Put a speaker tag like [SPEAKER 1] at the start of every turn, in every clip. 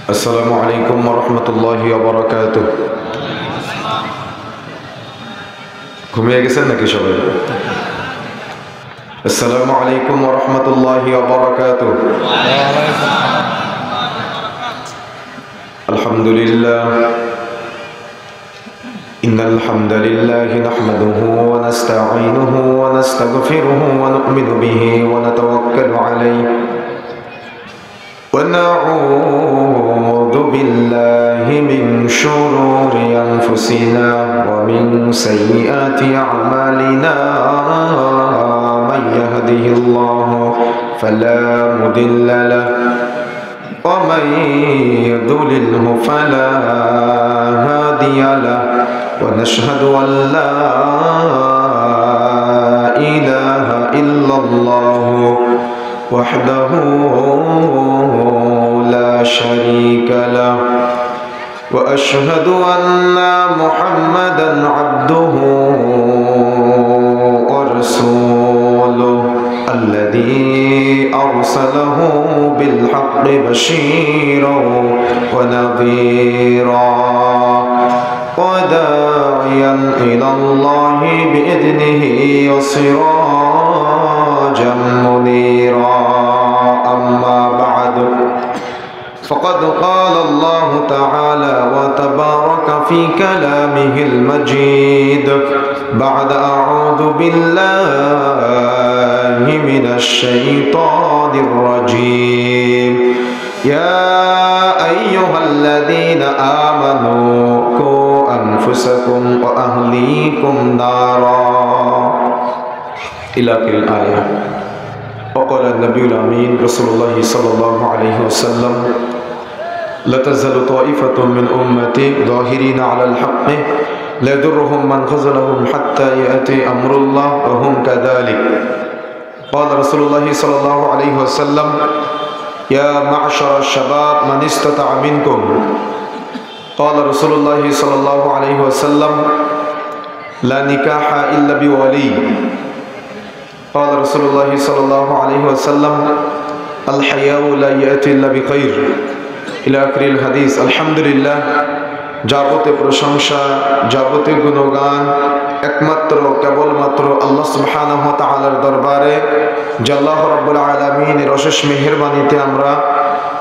[SPEAKER 1] আসসালামু আলাইকুম ওয়া রাহমাতুল্লাহি ওয়া বারাকাতুহু। ঘুমিয়ে গেছেন নাকি সবাই? আসসালামু আলাইকুম ওয়া রাহমাতুল্লাহি ওয়া বারাকাতুহু। আলহামদুলিল্লাহ ইন্নাল হামদালিল্লাহি নাহমাদুহু ওয়া নাস্তাঈনুহু ওয়া নাস্তাগফিরুহু ওয়া নু'মিনু বিহি ওয়া নাতাওয়াক্কালু আলাইহি ونعوذ بالله من شرور أنفسنا ومن سيئات أعمالنا من يهده الله فلا مضل له ومن يضلله فلا هادي له ونشهد أن لا إله إلا الله وحده لا شريك له وأشهد أن محمدا عبده ورسوله الذي أرسله بالحق بشيرا ونذيرا وداعيا إلى الله بإذنه وسراجا منيرا. أما بعد فقد قال الله تعالى وتبارك في كلامه المجيد بعد أعوذ بالله من الشيطان الرجيم يا أيها الذين آمنوا قوا أنفسكم وأهليكم نارا إلى آخر الآية. وقال النبي الأمين رسول الله صلى الله عليه وسلم لا تزال طائفة من أمتي ظاهرين على الحق لا يضرهم من خذلهم حتى يأتي أمر الله وهم كذلك. قال رسول الله صلى الله عليه وسلم يا معشر الشباب من استطاع منكم. قال رسول الله صلى الله عليه وسلم لا نكاح إلا بولي. قال رسول الله صلى الله عليه وسلم الحياء لا يأتي إلا بخير إلى آخر الحديث. আলহামদুলিল্লাহ, যাবতীয় প্রশংসা যাবতীয় গুণগান একমাত্র কেবলমাত্র আল্লাহ সুবহানাহু ওয়া তাআলার দরবারে। যে আল্লাহ রাব্বুল আলামিনের অশেষ মেহেরবানিতে আমরা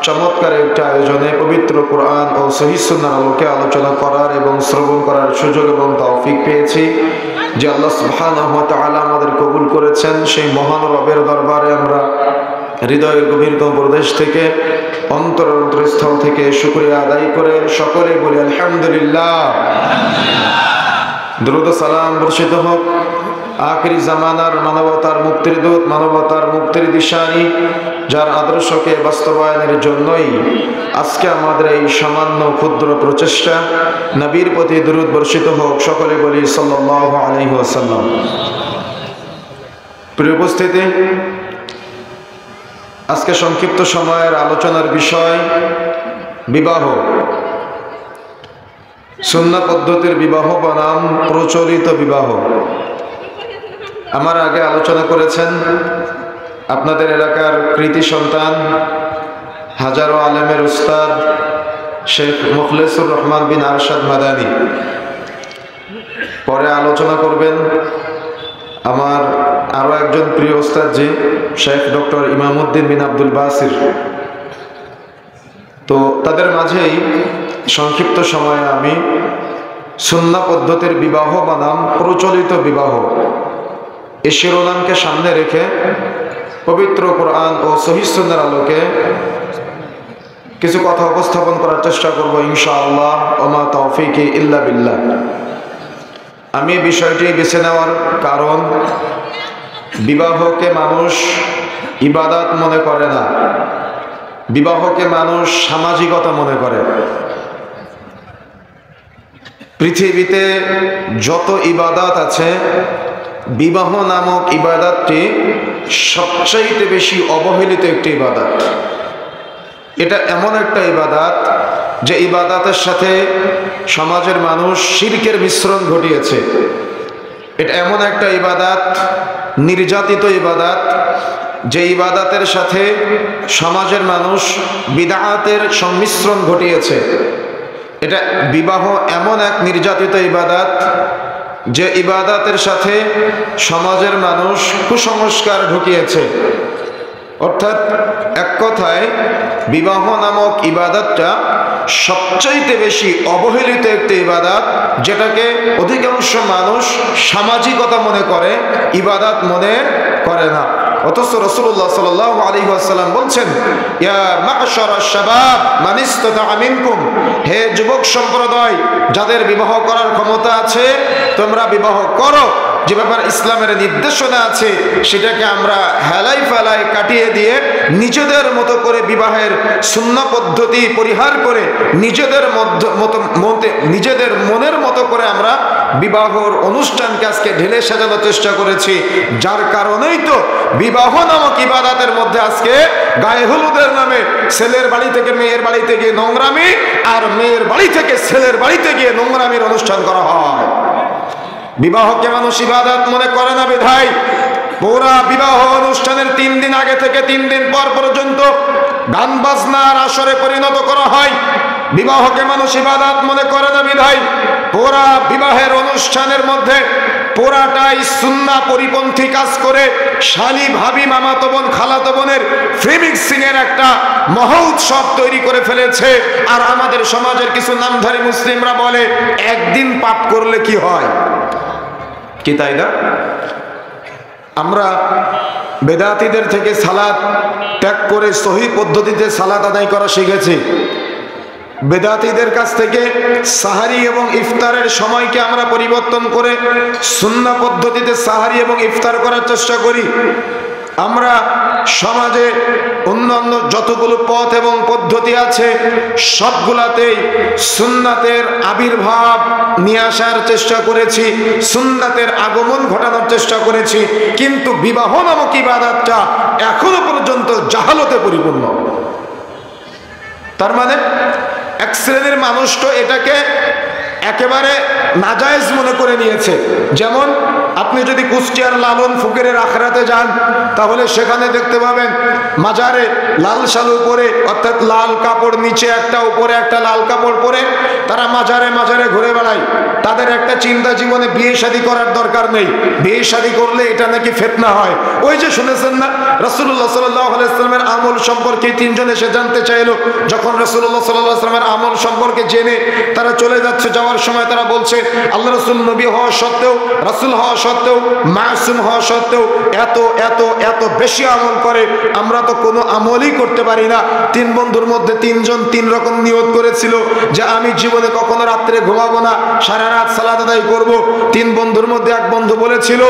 [SPEAKER 1] চমৎকার একটা আয়োজনে পবিত্র কোরআন ও সহিহ সুন্নাহর আলোকে আলোচনা করার এবং শ্রবণ করার সুযোগ এবং তৌফিক পেয়েছি। যে আল্লাহ সুবহানাহু ওয়া তাআলা আমাদের কবুল করেছেন, সেই মহান রবের দরবারে আমরা হৃদয়ের গভীরতম প্রদেশ থেকে অন্তরস্থল থেকে শুকরিয়া আদায় করে সকলে বলি আলহামদুলিল্লাহ। দরুদ ও সালাম বর্ষিত হোক আখিরি জামানার মানবতার মুক্তির দূত, মানবতার মুক্তির দিশারি, যার আদর্শকে বাস্তবায়নের জন্যই আজকে আমাদের এই সামান্য ক্ষুদ্র প্রচেষ্টা। নবীর প্রতি দরুদ বর্ষিত হোক, সকলে বলি সাল্লাল্লাহু আলাইহি ওয়াসাল্লাম। প্রিয় উপস্থিতি, আজকে সংক্ষিপ্ত সময়ের আলোচনার বিষয় বিবাহ। সুন্নাহ পদ্ধতির বিবাহ বনাম প্রচলিত বিবাহ। আমার আগে আলোচনা করেছেন আপনাদের এলাকার কৃতি সন্তান, হাজারো আলেমের উস্তাদ শেখ মুখলেসুর রহমান বিন আরশাদ মাদানী। পরে আলোচনা করবেন আমার আরো একজন প্রিয় উস্তাদ জি শেখ ডক্টর ইমামউদ্দিন বিন আব্দুল বাসির। তো তাদের মাঝেই সংক্ষিপ্ত সময়ে আমি সুন্নাহ পদ্ধতির বিবাহ বনাম প্রচলিত বিবাহ এই শিরোনামকে সামনে রেখে পবিত্র কোরআন ও সহিহ সুন্নাহর আলোকে কিছু কথা উপস্থাপন করার চেষ্টা করব ইনশাআল্লাহ। ওমা তৌফিকি ইল্লা বিল্লাহ। আমি বিষয়টি বেছে নেওয়ার কারণ, বিবাহকে মানুষ ইবাদত মনে করে না, বিবাহকে মানুষ সামাজিকতা মনে করে। পৃথিবীতে যত ইবাদত আছে, বিবাহ নামক ইবাদতটি সবচাইতে বেশি অবহেলিত একটি ইবাদত। এটা এমন একটা ইবাদত যে ইবাদতের সাথে সমাজের মানুষ শিরকের মিশ্রণ ঘটিয়েছে। এটা এমন একটা ইবাদত, নির্যাতিত ইবাদত, যে ইবাদতের সাথে সমাজের মানুষ বিদআতের সংমিশ্রণ ঘটিয়েছে। এটা বিবাহ এমন এক নির্যাতিত ইবাদত যে ইবাদতের সাথে সমাজের মানুষ কুসংস্কার ঢুকিয়েছে। অর্থাৎ এক কথায় বিবাহ নামক ইবাদতটা সবচাইতে বেশি অবহেলিত একটি ইবাদত, যেটাকে অধিকাংশ মানুষ সামাজিকতা মনে করে, ইবাদত মনে করে না। অথচ রাসূলুল্লাহ সাল্লাল্লাহু আলাইহি ওয়াসাল্লাম বলছেন, ইয়া মা'শারাশ শাবাব মান ইসতাতা'a মিনকুম, হে যুবক সম্প্রদায়, যাদের বিবাহ করার ক্ষমতা আছে তোমরা বিবাহ করো। যে ব্যাপার ইসলামের নির্দেশনা আছে সেটাকে আমরা হেলাই ফেলাই কাটিয়ে দিয়ে নিজেদের মতো করে বিবাহের সুন্নাহ পদ্ধতি পরিহার করে নিজেদের মনের মতো করে আমরা বিবাহর অনুষ্ঠানকে আজকে ঢেলে সাজানোর চেষ্টা করেছি। যার কারণেই তো বিবাহ নামক ইবাদতের মধ্যে আজকে গায়ে হলুদের নামে ছেলের বাড়ি থেকে মেয়ের বাড়িতে গিয়ে নোংরামি, আর মেয়ের বাড়ি থেকে ছেলের বাড়িতে গিয়ে নোংরামির অনুষ্ঠান করা হয়। বিবাহকে মানুষ ইবাদত মনে করে না বিধায় পুরা বিবাহ অনুষ্ঠানের 3 দিন আগে থেকে 3 দিন পর পর্যন্ত গান বাজনার আসরে পরিণত করা হয়। বিবাহকে মানুষ ইবাদত মনে করে না বিধায় পুরা বিবাহের অনুষ্ঠানের মধ্যে পুরাটাই সুন্নাহ পরিপন্থী কাজ করে শালি ভাবি মামাতো বোন খালাতো বোনের ফ্রি মিক্সিং এর একটা মহা উৎসব তৈরি করে ফেলেছে। আর আমাদের সমাজের কিছু নামধারী মুসলিমরা বলে একদিন পাপ করলে কি হয়, কি তাই না? আমরা বেদাতীদের থেকে সালাত ত্যাগ করে সহি পদ্ধতিতে সালাত আদায় করা শিখেছি। বেদাতীদের কাছ থেকে সাহারি এবং ইফতারের সময়কে আমরা পরিবর্তন করে সুন্নাহ পদ্ধতিতে সাহারি এবং ইফতার করার চেষ্টা করি। আমরা সমাজে অন্যান্য যতগুলো পথ এবং পদ্ধতি আছে সবগুলাতেই সুন্নাতের আবির্ভাব নিয়ে আসার চেষ্টা করেছি, সুন্নাতের আগমন ঘটানোর চেষ্টা করেছি, কিন্তু বিবাহ নামক ইবাদতটা এখনো পর্যন্ত জাহালতে পরিপূর্ণ। তার মানে এক শ্রেণীর মানুষ তো এটাকে একেবারে নাজায়েজ মনে করে নিয়েছে। যেমন আপনি যদি কুষ্টিয়ার লালন ফকিরের আখড়াতে যান তাহলে সেখানে দেখতে পাবেন মাজারে লাল শালু পরে, অর্থাৎ লাল কাপড় নিচে একটা উপরে একটা লাল কাপড় পরে তারা মাজারে মাজারে ঘুরে বেড়ায়। তাদের একটা চিন্তা জীবনে বিয়ে শাদী করার দরকার নেই, বিয়ে শাদী করলে এটা নাকি ফিতনা হয়। ওই যে শুনেছেন না রাসূলুল্লাহ সাল্লাল্লাহু আলাইহি ওয়াসাল্লামের আমল সম্পর্কে 3 জন এসে জানতে চাইলো। যখন রাসূলুল্লাহ সাল্লাল্লাহু আলাইহি ওয়াসাল্লামের আমল সম্পর্কে জেনে তারা চলে যাচ্ছে, যাওয়ার সময় তারা বলছে আল্লাহ রাসূল নবী হওয়া সত্ত্বেও, রাসূল হওয়া সত্ত্বেও, মাসুম হওয়া সত্ত্বেও এত এত এত বেশি আমল করে, আমরা তো কোনো আমলই করতে পারি না। 3 বন্ধুর মধ্যে 3 জন 3 রকম নিয়ত করেছিল যে আমি জীবনে কখনো রাত্রে ঘুমাবো না, সারা রাত সালাত আদায় করব। 3 বন্ধুর মধ্যে এক বন্ধু বলেছিল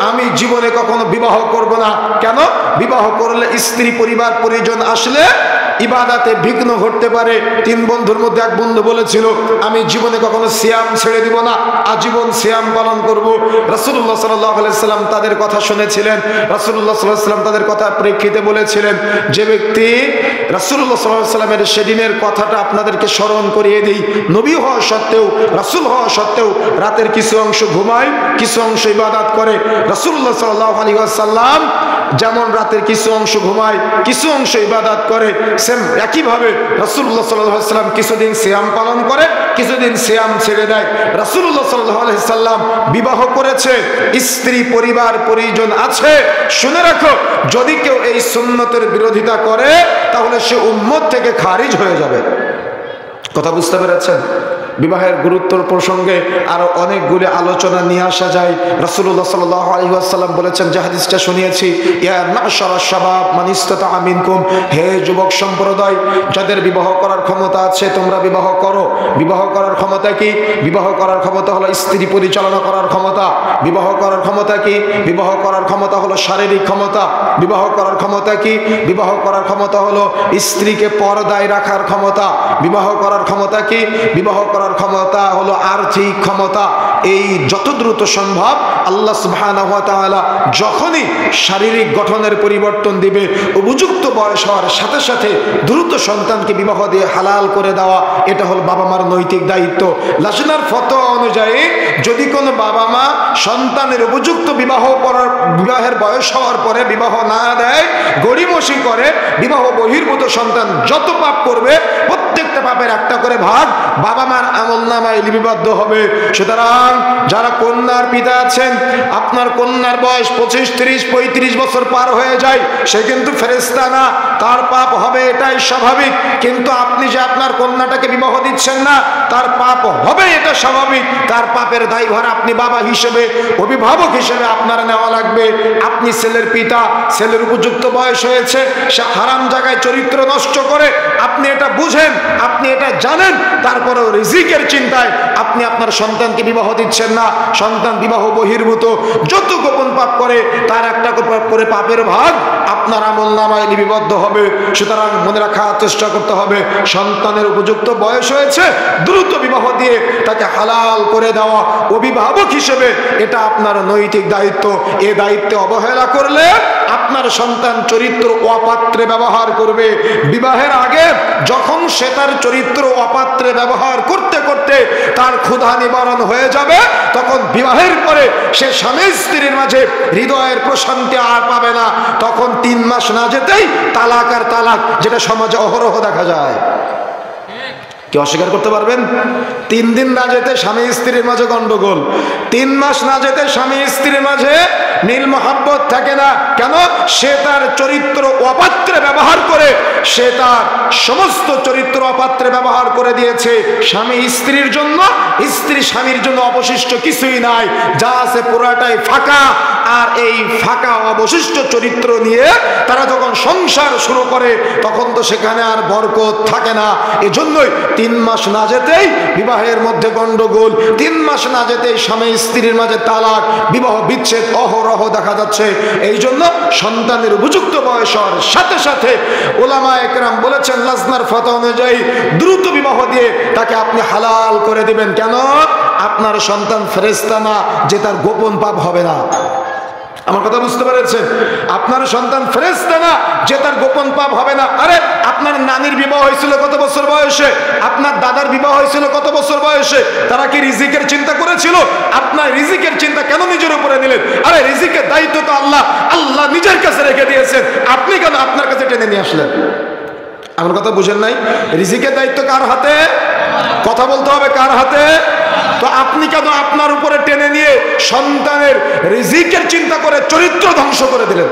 [SPEAKER 1] আমি জীবনে কখনো বিবাহ করব না। কেন? বিবাহ করলে স্ত্রী পরিবার পরিজন আসলে ইবাদতে বিঘ্ন ঘটতে পারে। 3 বন্ধুর মধ্যে এক বন্ধু বলেছিল আমি জীবনে কখনো সিয়াম ছেড়ে দিব না, আজীবন সিয়াম পালন করব। রাসূলুল্লাহ সাল্লাল্লাহু আলাইহি ওয়াসাল্লাম তাদের কথা শুনেছিলেন। রাসূলুল্লাহ সাল্লাল্লাহু আলাইহি ওয়াসাল্লাম তাদের কথা প্রেক্ষিতে বলেছিলেন যে ব্যক্তি, রাসূলুল্লাহ সাল্লাল্লাহু আলাইহি ওয়াসাল্লামের সেদিনের কথাটা আপনাদেরকে স্মরণ করিয়ে দিই, নবী হওয়া সত্ত্বেও, রাসূল হওয়া সত্ত্বেও রাতের কিছু অংশ ঘুমায়, কিছু অংশ ইবাদত করে। রাসূলুল্লাহ সাল্লাল্লাহু আলাইহি ওয়াসাল্লাম যেমন রাতের কিছু অংশ ঘুমায়, কিছু অংশ ইবাদত করে, সেম একইভাবে রাসূলুল্লাহ সাল্লাল্লাহু আলাইহি ওয়াসাল্লাম কিছুদিন সিয়াম পালন করে, কিছুদিন সিয়াম ছেড়ে দেয়। রাসূলুল্লাহ সাল্লাল্লাহু আলাইহি ওয়াসাল্লাম বিবাহ করেছে, স্ত্রী পরিবার পরিজন আছে। শুনে রাখো, যদি কেউ এই সুন্নতের বিরোধিতা করে তাহলে সে উম্মত থেকে খারিজ হয়ে যাবে। কথা বুঝতে পেরেছেন? বিবাহের গুরুত্বর প্রসঙ্গে আরো অনেকগুলি আলোচনা নিয়ে আসা যায়। রাসূলুল্লাহ সাল্লাল্লাহু আলাইহি ওয়াসাল্লাম বলেছেন, যে হাদিসটা শুনিয়েছি, ইয়া মা'শারাশ শাবাব মান ইসতাতা'a মিনকুম, হে যুবক সম্প্রদায়, যাদের বিবাহ করার ক্ষমতা আছে তোমরা বিবাহ করো। বিবাহ করার ক্ষমতা কি? বিবাহ করার ক্ষমতা হলো স্ত্রী পরিচালনা করার ক্ষমতা। বিবাহ করার ক্ষমতা কি? বিবাহ করার ক্ষমতা হলো শারীরিক ক্ষমতা। বিবাহ করার ক্ষমতা কি? বিবাহ করার ক্ষমতা হলো স্ত্রীকে পর্দায় রাখার ক্ষমতা। বিবাহ করার ক্ষমতা কি? বিবাহ করার করার ক্ষমতা হলো আর্থিক ক্ষমতা। এই যত দ্রুত সম্ভব আল্লাহ সুবহানাহু ওয়া তাআলা যখনই শারীরিক গঠনের পরিবর্তন দিবে, উপযুক্ত বয়স হওয়ার সাথে সাথে দ্রুত সন্তানকে বিবাহ দিয়ে হালাল করে দেওয়া, এটা হলো বাবা মার নৈতিক দায়িত্ব। লাজনার ফতোয়া অনুযায়ী যদি কোনো বাবা মা সন্তানের উপযুক্ত বিবাহের বয়স হওয়ার পরে বিবাহ না দেয়, গড়িমসি করে, বিবাহ বহির্ভূত সন্তান যত পাপ করবে প্রত্যেকটা পাপের একটা করে ভাগ বাবা মার আমলনামায় লিপিবদ্ধ হবে। সুতরাং যারা কন্যার পিতা আছেন, আপনার কন্যার বয়স 25, 30, 35 বছর পার হয়ে যায়, সে কিন্তু ফেরেশতা না, তার পাপ হবে, এটাই স্বাভাবিক। কিন্তু আপনি যে আপনার কন্যাটাকে বিবাহ দিচ্ছেন না, তার পাপ হবে, এটা স্বাভাবিক। তার পাপের দায়ভার আপনি বাবা হিসেবে, অভিভাবক হিসেবে আপনার নেওয়া লাগবে। আপনি ছেলের পিতা, ছেলের উপযুক্ত বয়স হয়েছে, সে হারাম জায়গায় চরিত্র নষ্ট করে, আপনি এটা বুঝেন, আপনি এটা জানেন, তারপরেও রিজিকের চিন্তায় আপনি আপনার সন্তানকে বিবাহ দিচ্ছেন না। সন্তান বিবাহ বহির্ভূত যত গোপন পাপ করে তার একটা করে পাপের ভাগ আপনার আমলনামায় লিপিবদ্ধ হবে। সুতরাং মনে রাখার চেষ্টা করতে হবে, সন্তানের উপযুক্ত বয়স হয়েছে, দ্রুত বিবাহ দিয়ে তাকে হালাল করে দেওয়া অভিভাবক হিসেবে এটা আপনার নৈতিক দায়িত্ব। এ দায়িত্বে অবহেলা করলে আপনার সন্তান চরিত্র অপাত্রে ব্যবহার করবে। বিবাহের আগে যখন সে তার চরিত্র অপাত্রে ব্যবহার করতে করতে তার ক্ষুধা নিবারণ হয়ে যাবে, তখন বিবাহের পরে সে স্বামী স্ত্রীর মাঝে হৃদয়ের প্রশান্তি আর পাবে না। তখন 3 মাস না যেতেই তালাক আর তালাক, যেটা সমাজে অহরহ দেখা যায়। কি অস্বীকার করতে পারবেন? 3 দিন না যেতে স্বামী স্ত্রীর মাঝে গন্ডগোল, 3 মাস না যেতে স্বামী স্ত্রীর মাঝে মিল মহাব্বত থাকে না। কেন? সে তার চরিত্র অপাত্রে ব্যবহার করে, সে তার সমস্ত চরিত্র অপাত্রে ব্যবহার করে দিয়েছে। স্বামী স্ত্রীর জন্য, স্ত্রী স্বামীর জন্য অবশিষ্ট কিছুই নাই, যা আছে পুরাটাই ফাঁকা। আর এই ফাঁকা অবশিষ্ট চরিত্র নিয়ে তারা যখন সংসার শুরু করে, তখন তো সেখানে আর বরকত থাকে না। এজন্যই 3 মাস না যেতেই বিবাহের মধ্যে গন্ডগোল, 3 মাস না যেতেই স্বামী স্ত্রীর মাঝে তালাক, বিবাহ বিচ্ছেদ অহরহ দেখা যাচ্ছে। এই জন্য সন্তানের উপযুক্ত বয়স হওয়ার সাথে সাথে ওলামায়ে কেরাম বলেছেন, লাজনার ফতোয়া অনুযায়ী দ্রুত বিবাহ দিয়ে তাকে আপনি হালাল করে দিবেন। কেন? আপনার সন্তান ফেরেশতা না যে তার গোপন পাপ হবে না। আমার কথা বুঝতে পেরেছেন? আপনার সন্তান ফেরেশতা না যে তার গোপন পাপ হবে না। আরে আপনার নানির বিবাহ হয়েছিল কত বছর বয়সে? আপনার দাদার বিবাহ হয়েছিল কত বছর বয়সে? তারা কি রিজিকের চিন্তা করেছিল? আপনার রিজিকের চিন্তা কেন নিজের উপরে নিলেন? আরে রিজিকের দায়িত্ব তো আল্লাহ নিজের কাছে রেখে দিয়েছেন, আপনি কেন আপনার কাছে টেনে নিয়ে আসলেন? আমার কথা বুঝেন নাই? রিজিকের দায়িত্ব কার হাতে? কথা বলতে হবে, কার হাতে? তো আপনি কেন আপনার উপরে টেনে নিয়ে সন্তানের রিজিকের চিন্তা করে চরিত্র ধ্বংস করে দিলেন?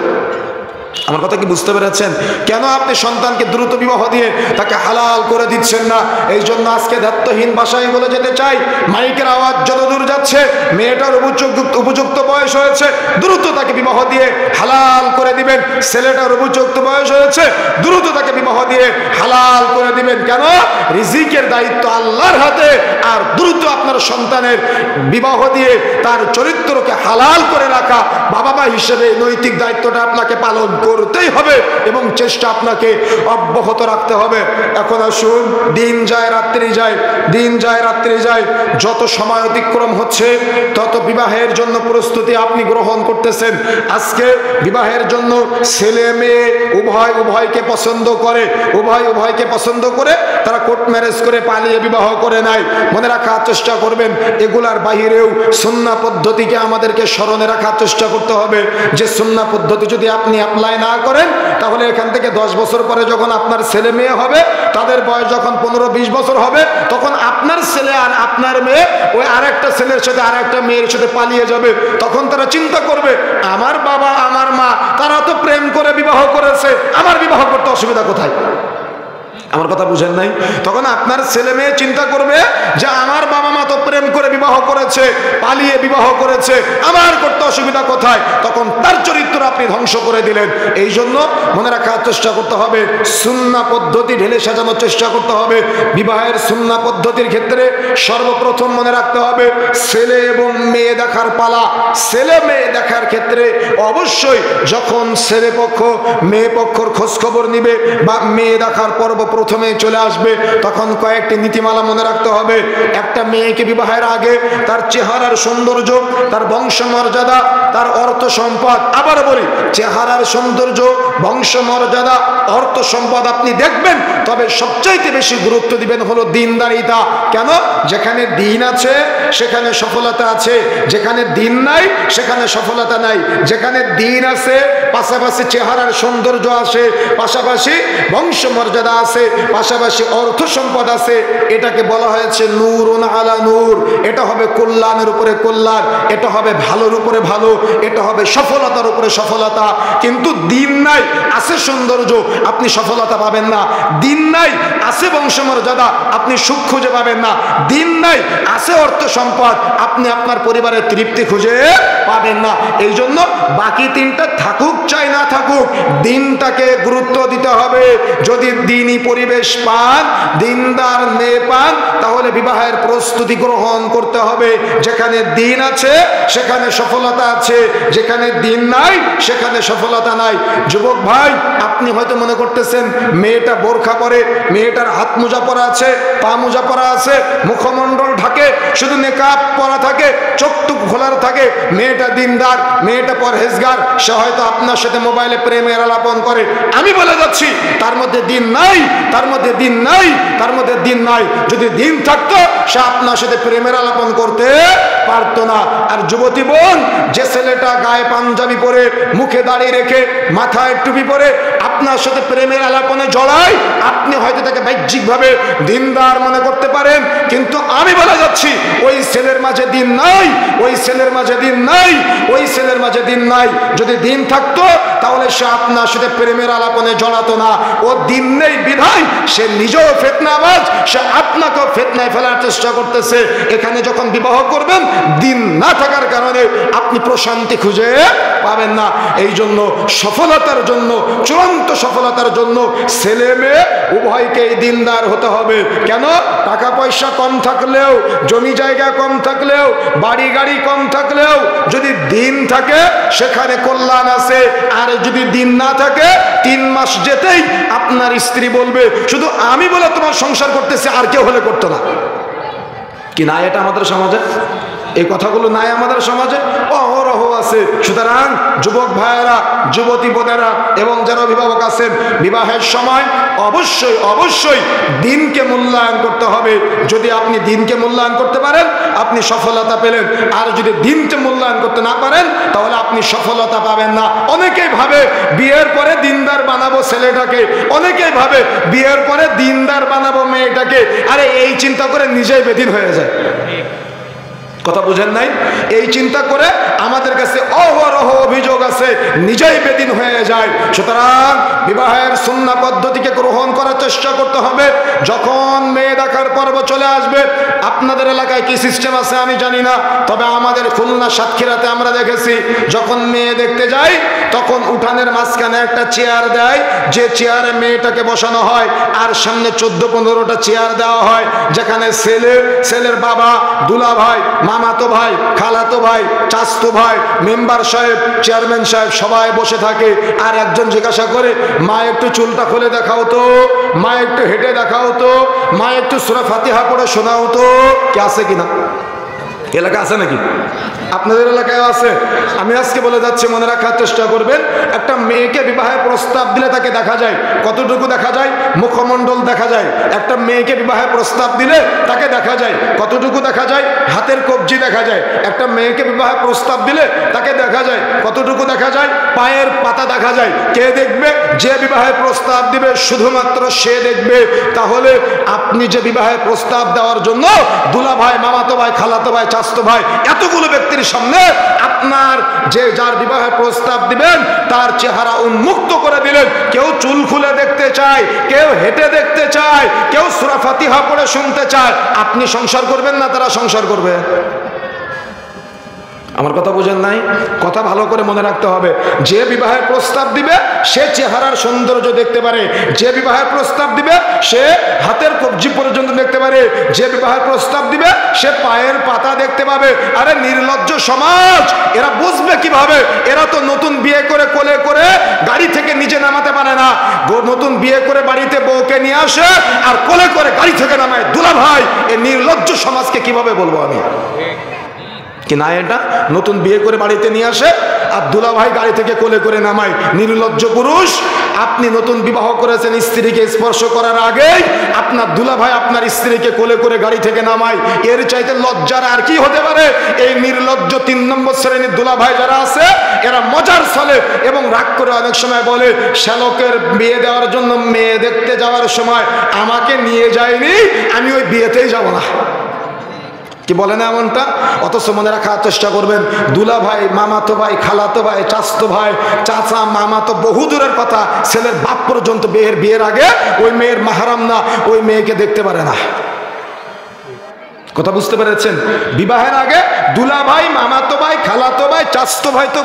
[SPEAKER 1] আমার কথা কি বুঝতে পেরেছেন? কেন আপনি সন্তানকে দ্রুত বিবাহ দিয়ে তাকে হালাল করে দিচ্ছেন না? এই জন্য আজকে দায়িত্বহীন ভাষায় বলে যেতে চাই, মাইকের আওয়াজ যত দূর যাচ্ছে, মেয়েটার উপযুক্ত বয়স হয়েছে, দ্রুত তাকে বিবাহ দিয়ে হালাল করে দিবেন। ছেলেটার উপযুক্ত বয়স হয়েছে, দ্রুত তাকে বিবাহ দিয়ে হালাল করে দিবেন। কেন? রিজিকের দায়িত্ব আল্লাহর হাতে। আর দ্রুত আপনার সন্তানের বিবাহ দিয়ে তার চরিত্রকে হালাল করে রাখা বাবা মা হিসেবে নৈতিক দায়িত্বটা আপনাকে পালন করতেই হবে এবং চেষ্টা আপনাকে অব্যাহত রাখতে হবে। এখন আসুন, দিন যায় রাত্রি যায়, দিন যায় রাত্রি যায়, যত সময় অতিক্রম হচ্ছে তত বিবাহের জন্য প্রস্তুতি আপনি গ্রহণ করতেছেন। আজকে বিবাহের জন্য ছেলে মেয়ে উভয়কে পছন্দ করে, উভয়কে পছন্দ করে তারা কোর্ট ম্যারেজ করে পালিয়ে বিবাহ করে নাই। মনে রাখার চেষ্টা করবেন, এগুলার বাহিরেও সুন্নাহ পদ্ধতিকে আমাদেরকে স্মরণে রাখার চেষ্টা করতে হবে। যে সুন্নাহ পদ্ধতি যদি আপনি অ্যাপ্লাই না করেন, তাহলে এখান থেকে 10 বছর পরে যখন আপনার ছেলে মেয়ে হবে, তাদের বয়স যখন 15-20 বছর হবে, তখন আপনার ছেলে আর আপনার মেয়ে ওই আরেকটা ছেলের সাথে আরেকটা মেয়ের সাথে পালিয়ে যাবে। তখন তারা চিন্তা করবে, আমার বাবা আমার মা তারা তো প্রেম করে বিবাহ করেছে, আমার বিবাহ করতে অসুবিধা কোথায়? আমার কথা বুঝেন নাই? তখন আপনার ছেলে মেয়ে চিন্তা করবে যে আমার বাবা মা তো প্রেম করে বিবাহ করেছে, পালিয়ে বিবাহ করেছে, আমার করতে অসুবিধা কোথায়? তখন তার চরিত্র আপনি ধ্বংস করে দিলেন। এই জন্য মনে রাখার চেষ্টা করতে হবে, সুন্নাহ পদ্ধতি ঢেলে সাজানোর চেষ্টা করতে হবে। বিবাহের সুন্নাহ পদ্ধতির ক্ষেত্রে সর্বপ্রথম মনে রাখতে হবে, ছেলে এবং মেয়ে দেখার পালা। ছেলে মেয়ে দেখার ক্ষেত্রে অবশ্যই যখন ছেলে পক্ষ মেয়ে পক্ষর খোঁজ খবর নিবে বা মেয়ে দেখার পর্ব প্রথমে চলে আসবে। তখন কয়েকটি নীতিমালা মনে রাখতে হবে। একটা মেয়েকে বিবাহের আগে তার চেহারার সৌন্দর্য, তার বংশমর্যাদা, তার অর্থ সম্পদ, আবার বলি চেহারার সৌন্দর্য, বংশমর্যাদা, অর্থ সম্পদ আপনি দেখবেন, তবে সবচাইতে বেশি গুরুত্ব দিবেন হলো দিনদারিতা। কেন? যেখানে দিন আছে সেখানে সফলতা আছে, যেখানে দিন নাই সেখানে সফলতা নাই। যেখানে দিন আছে পাশাপাশি চেহারার সৌন্দর্য আছে, পাশাপাশি বংশমর্যাদা আছে, পাশাপাশি অর্থ সম্পদ আছে, এটাকে বলা হয়েছে নূরুন আলা নূর। এটা হবে কল্যাণের উপরে কল্যাণ, এটা হবে ভালোর উপরে ভালো, এটা হবে সফলতার উপরে সফলতা। কিন্তু দিন নাই আছে সৌন্দর্য, আপনি সফলতা পাবেন না। দিন নাই আছে বংশমর্যাদা, আপনি সুখ খুঁজে পাবেন না। দিন নাই আছে অর্থ সম্পদ, আপনি আপনার পরিবারের তৃপ্তি খুঁজে পাবেন না। এই জন্য বাকি তিনটা থাকুক চাই না থাকুক, দিনটাকে গুরুত্ব দিতে হবে। যদি দিনই পরিবেশ পান, দিনদার মেয়ে পান, তাহলে বিবাহের প্রস্তুতি গ্রহণ করতে হবে। যেখানে দিন আছে সেখানে সফলতা আছে, যেখানে দিন নাই সেখানে সফলতা নাই। যুবক ভাই, আপনি হয়তো মনে করতেছেন মেয়েটা বোরখা পরে, মেয়েটার হাত মোজা পরা আছে, পা মোজা পরা আছে, মুখমণ্ডল ঢাকে, শুধু নেকাব পরা থাকে, চোখটুক খোলার থাকে, মেয়েটা দিনদার, মেয়েটা পরহেজগার, সে হয়তো আপনার সাথে মোবাইলে প্রেমের আলাপন করে। আমি বলে যাচ্ছি তার মধ্যে দিন নাই, তার মধ্যে দিন নাই, তার মধ্যে দিন নাই। যদি দিন থাকতো সে আপনার সাথে প্রেমের আলাপন করতে পারতো না। আর যুবতী বোন, যে ছেলেটা গায়ে পাঞ্জাবি পরে, মুখে দাড়ি রেখে, মাথায় টুপি পরে আপনার সাথে প্রেমের আলাপনে জড়ায়, আপনি হয়তো তাকে বাহ্যিকভাবে দিনদার মনে করতে পারেন, কিন্তু আমি বলে যাচ্ছি ওই ছেলের মাঝে দিন নাই, ওই ছেলের মাঝে দিন নাই, ওই ছেলের মাঝে দিন নাই। যদি দিন থাকতো তাহলে সে আপনার সাথে প্রেমের আলাপনে জড়াতো না। ও দিন নেই বিধায় সে নিজেও ফিতনাবাজ, সে আপনাকেও ফিতনায় ফেলার চেষ্টা করতেছে। এখানে যখন বিবাহ করবেন, দিন না থাকার কারণে আপনি প্রশান্তি খুঁজে পাবেন না। এই জন্য সফলতার জন্য, চূড়ান্ত সফলতার জন্য ছেলে মেয়ে উভয়কেই দিনদার হতে হবে। কেন? টাকা পয়সা কম থাকলেও, জমি জায়গা কম থাকলেও, বাড়ি গাড়ি কম থাকলেও, যদি দিন থাকে সেখানে কল্যাণ আছে। আর যদি দিন না থাকে, 3 মাস যেতেই আপনার স্ত্রী বলবে শুধু আমি বলে তোমার সংসার করতেছি, আর কেউ হলে করতো না। কি না এটা আমাদের সমাজে? এই কথাগুলো নাই আমাদের সমাজে, অহরহ আছে। সুতরাং যুবক ভাইয়েরা, যুবতী বোনেরা এবং যারা অভিভাবক আছেন, বিবাহের সময় অবশ্যই অবশ্যই দিনকে মূল্যায়ন করতে হবে। যদি আপনি দিনকে মূল্যায়ন করতে পারেন, আপনি সফলতা পেলেন। আর যদি দিনকে মূল্যায়ন করতে না পারেন, তাহলে আপনি সফলতা পাবেন না। অনেকেই ভাবে বিয়ের পরে দিনদার বানাবো ছেলেটাকে, অনেকেই ভাবে বিয়ের পরে দিনদার বানাবো মেয়েটাকে। আরে এই চিন্তা করে নিজেই বেদিন হয়ে যায়। কথা বুঝেন নাই? এই চিন্তা করে আমাদের কাছে অহরহ অভিযোগ আছে, নিজেই বেদিন হয়ে যায়। সুতরাং বিবাহের সুন্নাহ পদ্ধতিকে গ্রহণ করার চেষ্টা করতে হবে। যখন মেয়ে দেখার পর্ব চলে আসবে, আপনাদের এলাকায় কি সিস্টেম আছে আমি জানি না, তবে আমাদের খুলনা সাতক্ষীরাতে আমরা দেখেছি, যখন মেয়ে দেখতে যাই তখন উঠানের মাঝখানে একটা চেয়ার দেয়, যে চেয়ারে মেয়েটাকে বসানো হয়, আর সামনে 14-15টা চেয়ার দেওয়া হয়, যেখানে ছেলের বাবা, দুলা ভাই, মামাতো ভাই, খালাতো ভাই, চাচতো ভাই, মেম্বার সাহেব, চেয়ারম্যান সাহেব সবাই বসে থাকে। আর একজন জিজ্ঞাসা করে, মা একটু চুলটা খুলে দেখাও তো, মা একটু হেঁটে দেখাও তো, মা একটু সূরা ফাতিহা পড়ে শোনাও তো। কে আছে কিনা? এলাকা আছে নাকি? আপনাদের এলাকায় আছে? আমি আজকে বলে যাচ্ছি, মনে রাখার চেষ্টা করবেন। একটা মেয়েকে বিবাহের প্রস্তাব দিলে তাকে দেখা যায় কতটুকু দেখা যায়? মুখমণ্ডল দেখা যায়। একটা মেয়েকে বিবাহের প্রস্তাব দিলে তাকে দেখা যায় কতটুকু দেখা যায়? হাতের কবজি দেখা যায়। একটা মেয়েকে বিবাহের প্রস্তাব দিলে তাকে দেখা যায় কতটুকু দেখা যায়? পায়ের পাতা দেখা যায়। কে দেখবে? যে বিবাহের প্রস্তাব দিবে শুধুমাত্র সে দেখবে। তাহলে আপনি যে বিবাহের প্রস্তাব দেওয়ার জন্য দুলা ভাই, মামাতো ভাই, খালাতো ভাই, চাচতো ভাই, এতগুলো ব্যক্তির সামনে আপনার যে যার বিবাহের প্রস্তাব দিবেন তার চেহারা উন্মুক্ত করে দিলেন। কেউ চুল খুলে দেখতে চায়, কেউ হেঁটে দেখতে চায়, কেউ সূরা ফাতিহা পড়ে শুনতে চায়। আপনি সংসার করবেন না তারা সংসার করবে? আমার কথা বুঝেন নাই? কথা ভালো করে মনে রাখতে হবে। যে বিবাহের প্রস্তাব দিবে সে চেহারার সৌন্দর্য দেখতে পারে, যে বিবাহের প্রস্তাব দিবে সে হাতের কবজি পর্যন্ত দেখতে পারে, যে বিবাহের প্রস্তাব দিবে সে পায়ের পাতা দেখতে পাবে। আরে নির্লজ্জ সমাজ, এরা বুঝবে কিভাবে? এরা তো নতুন বিয়ে করে কোলে করে গাড়ি থেকে নিচে নামাতে পারে না। নতুন বিয়ে করে বাড়িতে বউকে নিয়ে আসে আর কোলে করে গাড়ি থেকে নামায়। দুলা ভাই, এই নির্লজ্জ সমাজকে কিভাবে বলবো আমি? কি না, এটা নতুন বিয়ে করে বাড়িতে নিয়ে আসে আর দুলা ভাই গাড়ি থেকে কোলে করে নামায়। নির্লজ্জ পুরুষ, আপনি নতুন বিবাহ করেছেন, স্ত্রীকে স্পর্শ করার আগেই আপনার দুলা ভাই আপনার স্ত্রীকে কোলে করে গাড়ি থেকে নামায়। এর চাইতে লজ্জার আর কি হতে পারে? এই নির্লজ্জ 3 নম্বর শ্রেণীর দুলা ভাই যারা আছে, এরা মজার ছলে এবং রাগ করে অনেক সময় বলে, শ্যালকের বিয়ে দেওয়ার জন্য মেয়ে দেখতে যাওয়ার সময় আমাকে নিয়ে যায়নি, আমি ওই বিয়েতেই যাব না। কি বলে না এমনটা? অথচ মনে রাখার চেষ্টা করবেন, দুলা ভাই, মামাতো ভাই, খালাতো ভাই, চাচতো ভাই, চাচা, মামা তো বহু দূরের কথা, ছেলের বাপ পর্যন্ত বিয়ের আগে ওই মেয়ের মাহরাম না, ওই মেয়েকে দেখতে পারে না। কথা বুঝতে পেরেছেন? বিবাহের আগে দুলা ভাই, মামাতো ভাই, খালাতো ভাই, চাচতো ভাই তো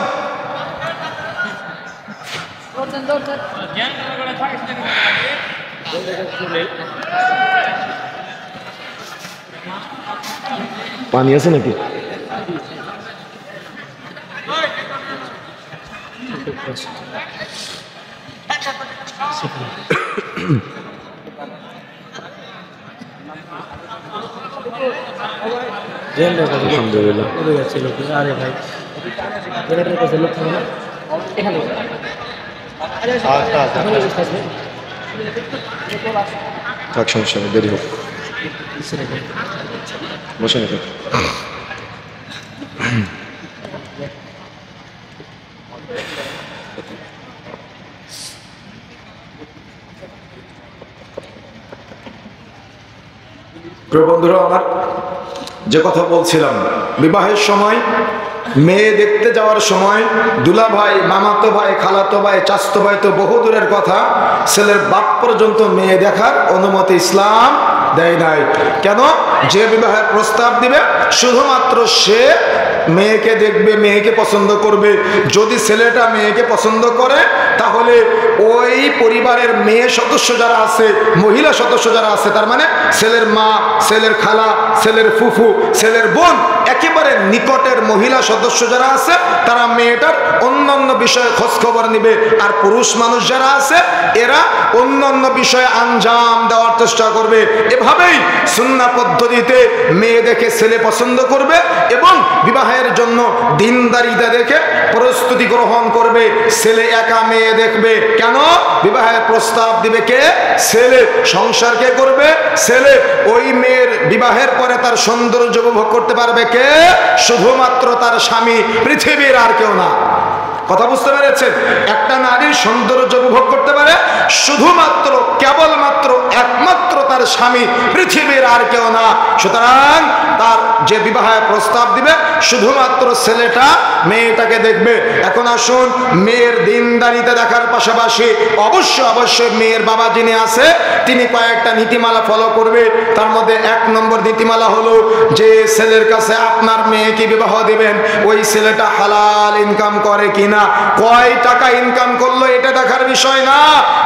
[SPEAKER 1] পানি আছে নাকি? আলহামদুলিল্লাহ। আরে ভাই, থাক, সমস্যা নেই, দেরি হোক, বসে না। প্রিয় বন্ধুরা আমার, যে কথা বলছিলাম, বিবাহের সময় মেয়ে দেখতে যাওয়ার সময় দুলা ভাই, মামাতো ভাই, খালাতো ভাই, চাচতো ভাই তো বহু দূরের কথা, ছেলের বাপ পর্যন্ত মেয়ে দেখার অনুমতি ইসলাম দেয় নাই। কেন? যে বিবাহের প্রস্তাব দিবে শুধুমাত্র সে মেয়েকে দেখবে, মেয়েকে পছন্দ করবে। যদি ছেলেটা মেয়েকে পছন্দ করে তাহলে ওই পরিবারের মেয়ে সদস্য যারা আছে, মহিলা সদস্য যারা আছে, তার মানে ছেলের মা, ছেলের খালা, ছেলের ফুফু, ছেলের বোন, একেবারে নিকটের মহিলা সদস্য যারা আছে, তারা মেয়েটার অন্যান্য বিষয়ে খোঁজ খবর নিবে। আর পুরুষ মানুষ যারা আছে, এরা অন্যান্য বিষয়ে আঞ্জাম দেওয়ার চেষ্টা করবে। এভাবেই সুন্নাহ পদ্ধতিতে মেয়ে দেখে ছেলে পছন্দ করবে এবং বিবাহের জন্য দিনদারিতা দেখে প্রস্তুতি গ্রহণ করবে। ছেলে একা মেয়ে দেখবে কেন? বিবাহের প্রস্তাব দিবে কে? ছেলে। সংসার কে করবে? ছেলে। ওই মেয়ের বিবাহের পরে তার সৌন্দর্য উপভোগ করতে পারবে কে? শুধুমাত্র তার স্বামী, পৃথিবীর আর কেউ না। কথা বুঝতে পেরেছেন? একটা নারীর সৌন্দর্য উপভোগ করতে পারে শুধুমাত্র, কেবলমাত্র, একমাত্র তার স্বামী, পৃথিবীর আর কেউ না। সুতরাং তার যে বিবাহের প্রস্তাব দিবে শুধুমাত্র ছেলেটা মেয়েটাকে দেখবে। এখন আসুন, মেয়ের দিনদারিতা দেখার পাশাপাশি অবশ্যই মেয়ের বাবা যিনি আছে তিনি কয়েকটা নীতিমালা ফলো করবে। তার মধ্যে 1 নম্বর নীতিমালা হলো, যে ছেলের কাছে আপনার মেয়েকে বিবাহ দিবেন ওই ছেলেটা হালাল ইনকাম করে কিনা। কয় টাকা ইনকাম করলো এটা দেখার বিষয় না,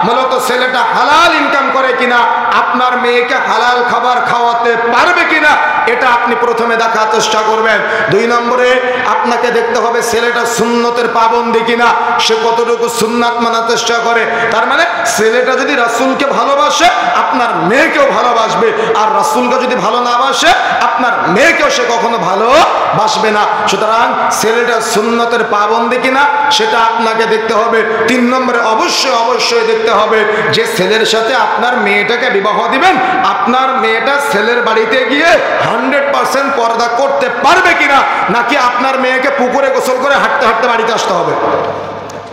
[SPEAKER 1] মূলত ছেলেটা হালাল ইনকাম করে কিনা, আপনার মেয়েকে হালাল খাবার খাওয়াতে পারবে কিনা, এটা আপনি প্রথমে দেখার চেষ্টা করবেন। 2 নম্বরে আপনাকে দেখতে হবে ছেলেটা সুন্নতের পাবন্দি কিনা, সে কতটুকু সুন্নাত মানার চেষ্টা করে। তার মানে ছেলেটা যদি রাসূলকে ভালোবাসে, আপনার মেয়েকেও ভালোবাসবে। আর রাসূলকে যদি ভালো না বাসে, আপনার মেয়েকেও সে কখনো ভালোবাসবে না। সুতরাং ছেলেটা সুন্নতের পাবন্দি কিনা সেটা আপনাকে দেখতে হবে। 3 নম্বরে অবশ্যই দেখতে হবে যে ছেলের সাথে আপনার মেয়েটাকে বিবাহ দিবেন, আপনার মেয়েটা ছেলের বাড়িতে গিয়ে 100% পর্দা করতে পারবে কিনা, নাকি আপনার মেয়েকে পুকুরে গোসল করে হাঁটতে হাঁটতে বাড়িতে আসতে হবে।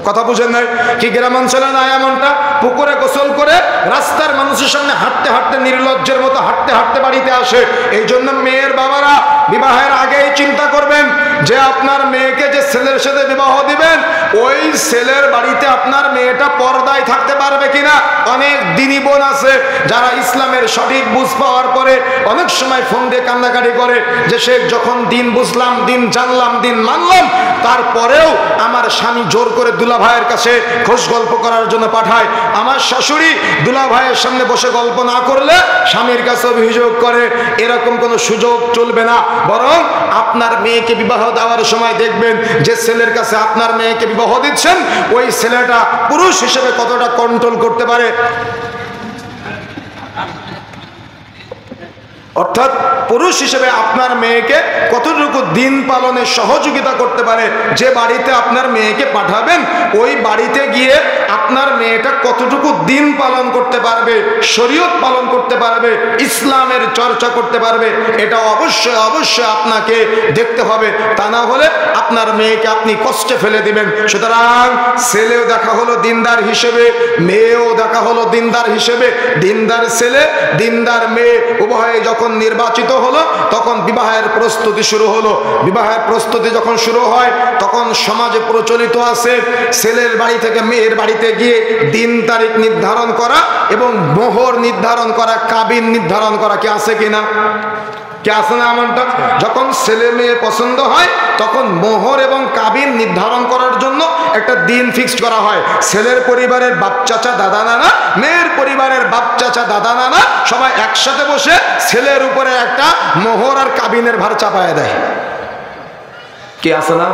[SPEAKER 1] কথা বুঝেন নাই কি? গ্রামাঞ্চলে না এমনটা? পুকুরে গোসল করে রাস্তার মানুষের সামনে হাঁটতে হাঁটতে, নির্লজ্জের মতো হাঁটতে হাঁটতে বাড়িতে আসে। এই জন্য মেয়ের বাবারা বিবাহের আগেই চিন্তা করবেন যে আপনার মেয়েকে যে ছেলের সাথে বিবাহ দিবেন ওই ছেলের বাড়িতে আপনার মেয়েটা পর্দায় থাকতে পারবে কিনা। অনেক দিনী বোন আছে যারা ইসলামের সঠিক বুঝ পাওয়ার পরে অনেক সময় ফোন দিয়ে কান্নাকাটি করে যে শেখ যখন দিন বুঝলাম, দিন জানলাম, দিন মানলাম, তারপরেও আমার স্বামী জোর করে দুলা ভাইয়ের কাছে খোঁজ গল্প করার জন্য পাঠায়। আমার শাশুড়ি দুলা ভাইয়ের সামনে বসে গল্প না করলে স্বামীর কাছে অভিযোগ করে। এরকম কোনো সুযোগ চলবে না। বরং আপনার মেয়েকে বিবাহ দেওয়ার সময় দেখবেন যে ছেলের কাছে আপনার মেয়েকে বিবাহ দিচ্ছেন ওই ছেলেটা পুরুষ হিসেবে কতটা কন্ট্রোল করতে পারে। অর্থাৎ পুরুষ হিসেবে আপনার মেয়েকে কতটুকু দিন পালনে সহযোগিতা করতে পারে। যে বাড়িতে আপনার মেয়েকে পাঠাবেন ওই বাড়িতে গিয়ে আপনার মেয়েটা কতটুকু দিন পালন করতে পারবে, শরীয়ত পালন করতে পারবে, ইসলামের চর্চা করতে পারবে, এটা অবশ্যই অবশ্যই আপনাকে দেখতে হবে। তা না হলে আপনার মেয়েকে আপনি কষ্টে ফেলে দিবেন। সুতরাং ছেলেও দেখা হলো দিনদার হিসেবে, মেয়েও দেখা হলো দিনদার হিসেবে। দিনদার ছেলে, দিনদার মেয়ে উভয়ে যখন নির্বাচিত হলো তখন বিবাহের প্রস্তুতি শুরু হলো। বিবাহের প্রস্তুতি যখন শুরু হয় তখন সমাজে প্রচলিত আছে ছেলের বাড়ি থেকে মেয়ের বাড়িতে গিয়ে দিন তারিখ নির্ধারণ করা এবং মোহর নির্ধারণ করা, কাবিন নির্ধারণ করা। কি আছে কিনা? কে আছে না এমনটা? যখন ছেলে মেয়ে পছন্দ হয় তখন মোহর এবং কাবিন নির্ধারণ করার জন্য একটা দিন ফিক্সড করা হয়। ছেলের পরিবারের বাপ চাচা দাদা নানা, মেয়ের পরিবারের বাপ চাচা দাদা নানা সবাই একসাথে বসে ছেলের উপরে একটা মোহর আর কাবিনের ভার চাপায় দেয়। কি আছে না?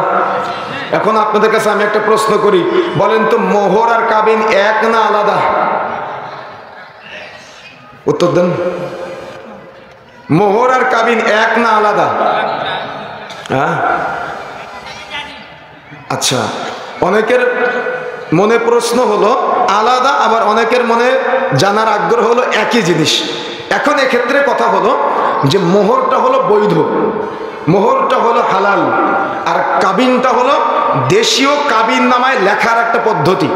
[SPEAKER 1] এখন আপনাদের কাছে আমি একটা প্রশ্ন করি, বলেন তো মোহর আর কাবিন এক না আলাদা? উত্তর দেন। মোহর আর কাবিন এক না আলাদা? হ্যাঁ, আচ্ছা। অনেকের মনে প্রশ্ন হলো আলাদা, আবার অনেকের মনে জানার আগ্রহ হলো একই জিনিস। এখন এক্ষেত্রে কথা হলো যে মোহরটা হলো বৈধ, মোহরটা হলো হালাল, আর কাবিনটা হলো দেশীয় কাবিন নামায় লেখার একটা পদ্ধতি।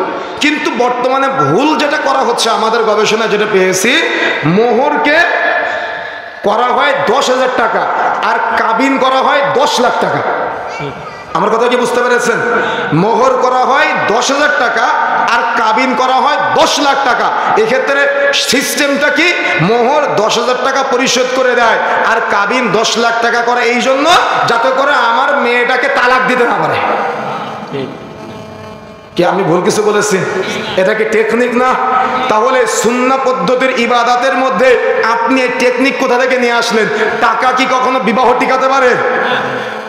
[SPEAKER 1] কিন্তু বর্তমানে ভুল যেটা করা হচ্ছে, আমাদের গবেষণায় যেটা পেয়েছি, মোহরকে করা হয় 10,000 টাকা আর কাবিন করা হয় 10 লাখ টাকা। আমার কথা কি বুঝতে পেরেছেন? মোহর করা হয় 10,000 টাকা আর কাবিন করা হয় 10 লাখ টাকা। এক্ষেত্রে সিস্টেমটা কি? মোহর 10,000 টাকা পরিশোধ করে দেয় আর কাবিন 10 লাখ টাকা করে, এই জন্য যাতে করে আমার মেয়েটাকে তালাক দিতে না পারে। কি আমি ভুল কিছু বলেছি? এটা কি টেকনিক না? তাহলে সুন্নাহ পদ্ধতির ইবাদতের মধ্যে আপনি এই টেকনিক কোথা থেকে নিয়ে আসলেন? টাকা কি কখনো বিবাহ টিকাতে পারে?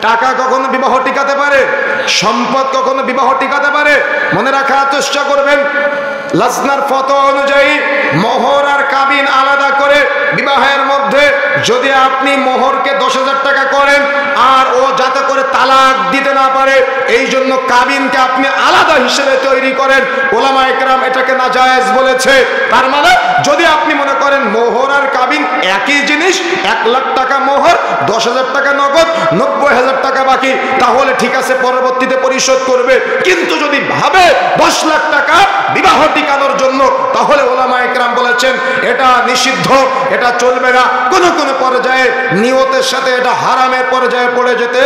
[SPEAKER 1] টাকা কখনো বিবাহ টিকাতে পারে? সম্পদ কখনো বিবাহ টিকাতে পারে? মনে রাখার চেষ্টা করবেন, লাজনার ফতোয়া অনুযায়ী মোহর আর কাবিন আলাদা করে বিবাহের মধ্যে যদি আপনি মোহরকে 10,000 টাকা করেন আর ও যাতে করে তালাক দিতে না পারে এই জন্য কাবিনকে আপনি আলাদা হিসেবে তৈরি করেন, ওলামা একরাম এটাকে নাজায়েজ বলেছে। তার মানে যদি আপনি মনে করেন মোহর আর কাবিন একই জিনিস, 1 লাখ টাকা মোহর, 10,000 টাকা নগদ, 90,000 টাকা বাকি, তাহলে ঠিক আছে পরবর্তীতে পরিশোধ করবে। কিন্তু যদি ভাবে 10 লাখ টাকা বিবাহ টিকানোর জন্য, তাহলে ওলামা একরাম বলেছেন এটা নিষিদ্ধ, এটা চলবে না। কোন কোন পর্যায়ে নিয়তের সাথে এটা হারামের পর্যায়ে পড়ে যেতে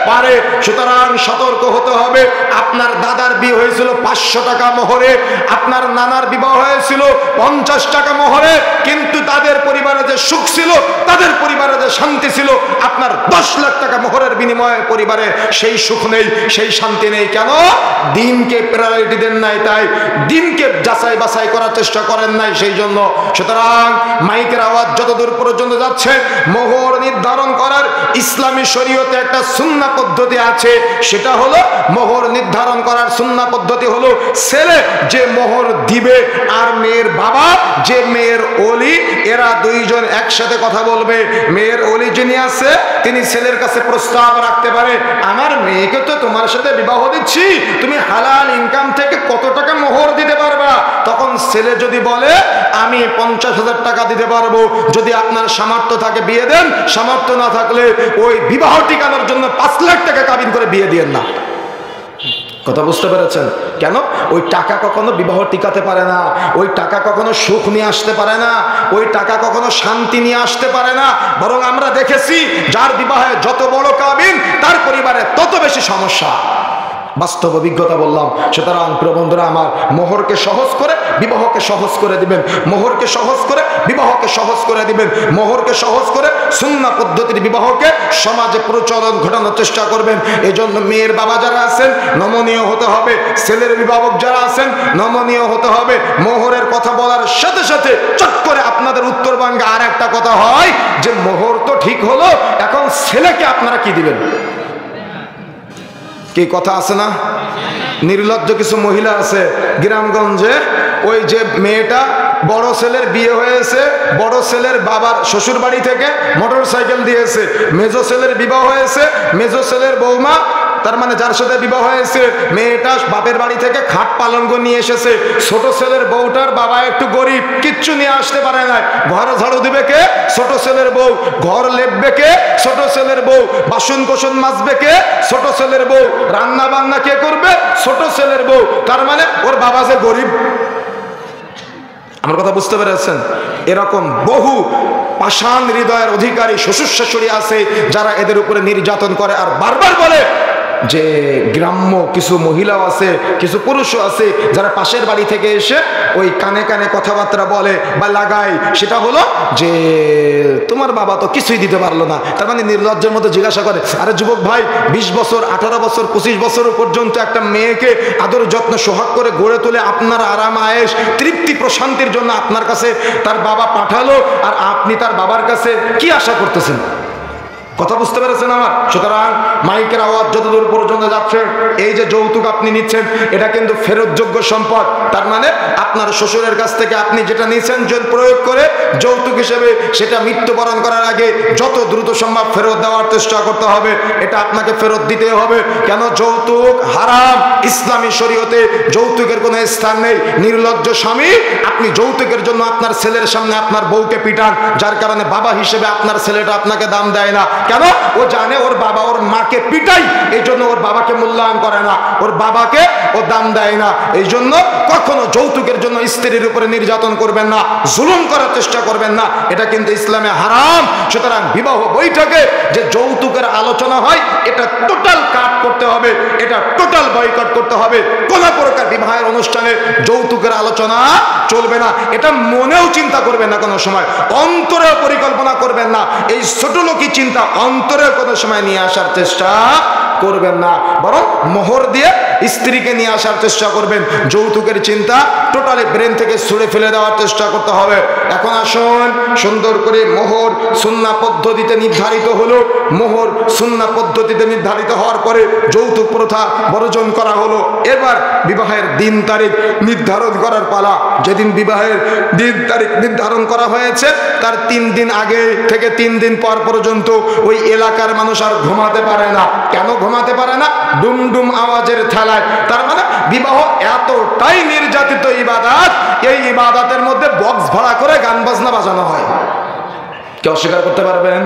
[SPEAKER 1] পারে। সুতরাং সতর্ক হতে হবে। আপনার দাদার বিয়ে হয়েছিল 500 টাকা মোহরে, আপনার নানার বিবাহ হয়েছিল 50 টাকা মোহরে, কিন্তু তাদের পরিবারে যে সুখ ছিল, তাদের পরিবারে যে শান্তি ছিল, আপনার 10 লাখ টাকা মোহরের বিনিময়ে পরিবারে সেই সুখ নেই, সেই শান্তি নেই। কেন? দিনকে প্রায়োরিটি দেন নাই, তাই দিনকে যাচাই বাছাই করার চেষ্টা করেন নাই, সেই জন্য। সুতরাং মাইকের আওয়াজ যতদূর পর্যন্ত যাচ্ছে, মোহর নির্ধারণ করার ইসলামী শরীয়তে একটা সুন্নাহ পদ্ধতি আছে। সেটা হলো মোহর নির্ধারণ করার সুন্নাহ পদ্ধতি হলো ছেলে যে মোহর দিবে আর মেয়ের বাবা যে মেয়ের ওলি, এরা দুইজন একসাথে কথা বলবে। মেয়ের ওলি যিনি আছে তিনি ছেলের কাছে প্রস্তাব রাখতে পারে, আমার মেয়েকে তো তোমার সাথে বিবাহ দিচ্ছি, তুমি হালাল ইনকাম থেকে কত টাকা মোহর দিতে পারবা? তখন ছেলে যদি বলে আমি 50,000 টাকা দিতে পারবো, যদি আপনার সামর্থ্য থাকে বিয়ে দেন, সামর্থ্য না থাকলে ওই বিবাহ টিকানোর জন্য 5 লাখ টাকা কাবিন করে বিয়ে দিয়েন না। কথা বুঝতে পেরেছেন? কেন? ওই টাকা কখনো বিবাহ টিকাতে পারে না, ওই টাকা কখনো সুখ নিয়ে আসতে পারে না, ওই টাকা কখনো শান্তি নিয়ে আসতে পারে না। বরং আমরা দেখেছি যার বিবাহে যত বড় কাবিন তার পরিবারে তত বেশি সমস্যা। বাস্তব অভিজ্ঞতা বললাম। সুতরাং প্রিয় বন্ধুরা আমার, মোহরকে সহজ করে বিবাহকে সহজ করে দিবেন, মোহরকে সহজ করে বিবাহকে সহজ করে দিবেন, মোহরকে সহজ করে সুন্নাহ পদ্ধতির বিবাহকে সমাজে প্রচলন ঘটানোর চেষ্টা করবেন। এই জন্য মেয়ের বাবা যারা আছেন নমনীয় হতে হবে, ছেলের অভিভাবক যারা আছেন নমনীয় হতে হবে। মোহরের কথা বলার সাথে সাথে চট করে আপনাদের উত্তরবঙ্গে আর একটা কথা হয় যে মোহর তো ঠিক হলো, এখন ছেলেকে আপনারা কি দিবেন? কি কথা আছে না? নির্লজ্জ কিছু মহিলা আছে গ্রামগঞ্জে, ওই যে মেয়েটা বড় ছেলের বিয়ে হয়েছে, বড় ছেলের বাবার শ্বশুর বাড়ি থেকে মোটর সাইকেল দিয়েছে, মেজো ছেলের বিবাহ হয়েছে, মেজো ছেলের বৌমা তার মানে যার সাথে বিবাহ হয়েছে মেয়েটা বাপের বাড়ি থেকে খাট পালঙ্ক নিয়ে এসেছে। ছোট ছেলের বউটার বাবা একটু গরিব, কিচ্ছু নিয়ে আসতে পারে না। ঘর ঝাড়ু দিবে কে? ছোট ছেলের বউ। ঘর লেপবে কে? ছোট ছেলের বউ। বাসন কোসন মাজবে কে? ছোট ছেলের বউ। রান্না বান্না কে করবে? ছোট ছেলের বউ। তার মানে ওর বাবা যে গরিব। আমার কথা বুঝতে পেরেছেন? এরকম বহু পাষাণ হৃদয়ের অধিকারী শ্বশুর শাশুড়ি আছে যারা এদের উপরে নির্যাতন করে আর বারবার বলে যে গ্রাম্য কিছু মহিলাও আছে, কিছু পুরুষও আছে যারা পাশের বাড়ি থেকে এসে ওই কানে কানে কথাবার্তা বলে বা লাগায়। সেটা হলো যে তোমার বাবা তো কিছুই দিতে পারলো না। তার মানে নির্লজ্জের মতো জিজ্ঞাসা করে, আরে যুবক ভাই, 20 বছর 18 বছর 25 বছর পর্যন্ত একটা মেয়েকে আদর যত্ন সোহাগ করে গড়ে তুলে আপনার আরাম আয়েশ তৃপ্তি প্রশান্তির জন্য আপনার কাছে তার বাবা পাঠালো, আর আপনি তার বাবার কাছে কি আশা করতেছেন? কথা বুঝতে পেরেছেন আমার? সুতরাং মাইকের আওয়াজ যতদূর পর্যন্ত যাচ্ছে, এই যে যৌতুক আপনি নিচ্ছেন এটা কিন্তু ফেরতযোগ্য সম্পদ। তার মানে আপনার শ্বশুরের কাছ থেকে আপনি যেটা নিচ্ছেন প্রয়োগ করে যৌতুক হিসেবে, সেটা মৃত্যুবরণ করার আগে যত দ্রুত সম্ভব ফেরত দেওয়ার চেষ্টা করতে হবে। এটা আপনাকে ফেরত দিতে হবে। কেন? যৌতুক হারাম। ইসলামী শরীয়তে যৌতুকের কোনো স্থান নেই। নির্লজ্জ স্বামী, আপনি যৌতুকের জন্য আপনার ছেলের সামনে আপনার বউকে পিটান, যার কারণে বাবা হিসেবে আপনার ছেলেটা আপনাকে দাম দেয় না। কেন? ও জানে ওর বাবা ওর মাকে পিটাই, এই জন্য ওর বাবাকে মূল্যায়ন করে না, ওর বাবাকে ও দাম দেয় না। এই জন্য কখনো যৌতুকের জন্য স্ত্রীর উপরে নির্যাতন করবেন না, জুলুম করার চেষ্টা করবেন না, এটা কিন্তু ইসলামে হারাম। সুতরাং বিবাহ বৈঠকে যে যৌতুকের আলোচনা হয় এটা টোটাল কাট করতে হবে, এটা টোটাল বয়কট করতে হবে। কোন প্রকার বিবাহের অনুষ্ঠানে যৌতুকের আলোচনা চলবে না। এটা মনেও চিন্তা করবেন না, কোনো সময় অন্তরেও পরিকল্পনা করবেন না। এই ছোট লোকই চিন্তা অন্তরে কোনো সময় নিয়ে আসার চেষ্টা করবেন না, বরং মোহর দিয়ে স্ত্রীকে নিয়ে আসার চেষ্টা করবেন। যৌতুকের চিন্তা টোটালি ব্রেন থেকে ছুঁড়ে ফেলে দেওয়ার চেষ্টা করতে হবে। এখন আসুন, সুন্দর করে মোহর সুন্নাহ পদ্ধতিতে নির্ধারিত হলো। মোহর সুন্নাহ পদ্ধতিতে নির্ধারিত হওয়ার পরে যৌতুক প্রথা বর্জন করা হলো। এবার বিবাহের দিন তারিখ নির্ধারণ করার পালা। যেদিন বিবাহের দিন তারিখ নির্ধারণ করা হয়েছে তার 3 দিন আগে থেকে 3 দিন পর পর্যন্ত ওই এলাকার মানুষ আর ঘুমাতে পারে না। কেন ঘুমাতে পারে না? ডুমডুম আওয়াজের ঠেলায়। তার মানে বিবাহ এতটাই নির্যাতিত ইবাদত, এই ইবাদতের মধ্যে বক্স ভাড়া করে গান বাজনা বাজানো হয়। কে অস্বীকার করতে পারবেন?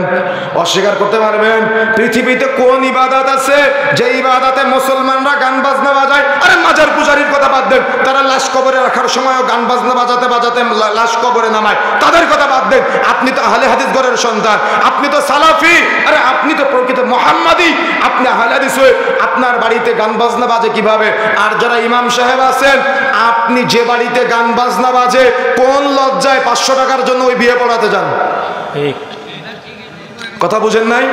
[SPEAKER 1] অস্বীকার করতে পারবেন? পৃথিবীতে কোন ইবাদত আছে যে ইবাদতে মুসলমানরা গান বাজনা বাজায়? আরে মাজার পূজারীর কথা বাদ দেন, তারা লাশ কবরে রাখার সময়ও গান বাজনা বাজাতে বাজাতে লাশ কবরে নামায়, তাদের কথা বাদ দেন। আপনি তো আহলে হাদিস ঘরের সন্তান, আপনি তো সালাফি, আরে আপনি তো প্রকৃত মুহাম্মাদি, আপনি আহলে হাদিস হয়ে আপনার বাড়িতে গান বাজনা বাজে কিভাবে? আর যারা ইমাম সাহেব আছেন, আপনি যে বাড়িতে গান বাজনা বাজে কোন লজ্জায় 500 টাকার জন্য ওই বিয়ে পড়াতে যান? কথা বুঝেন নাই?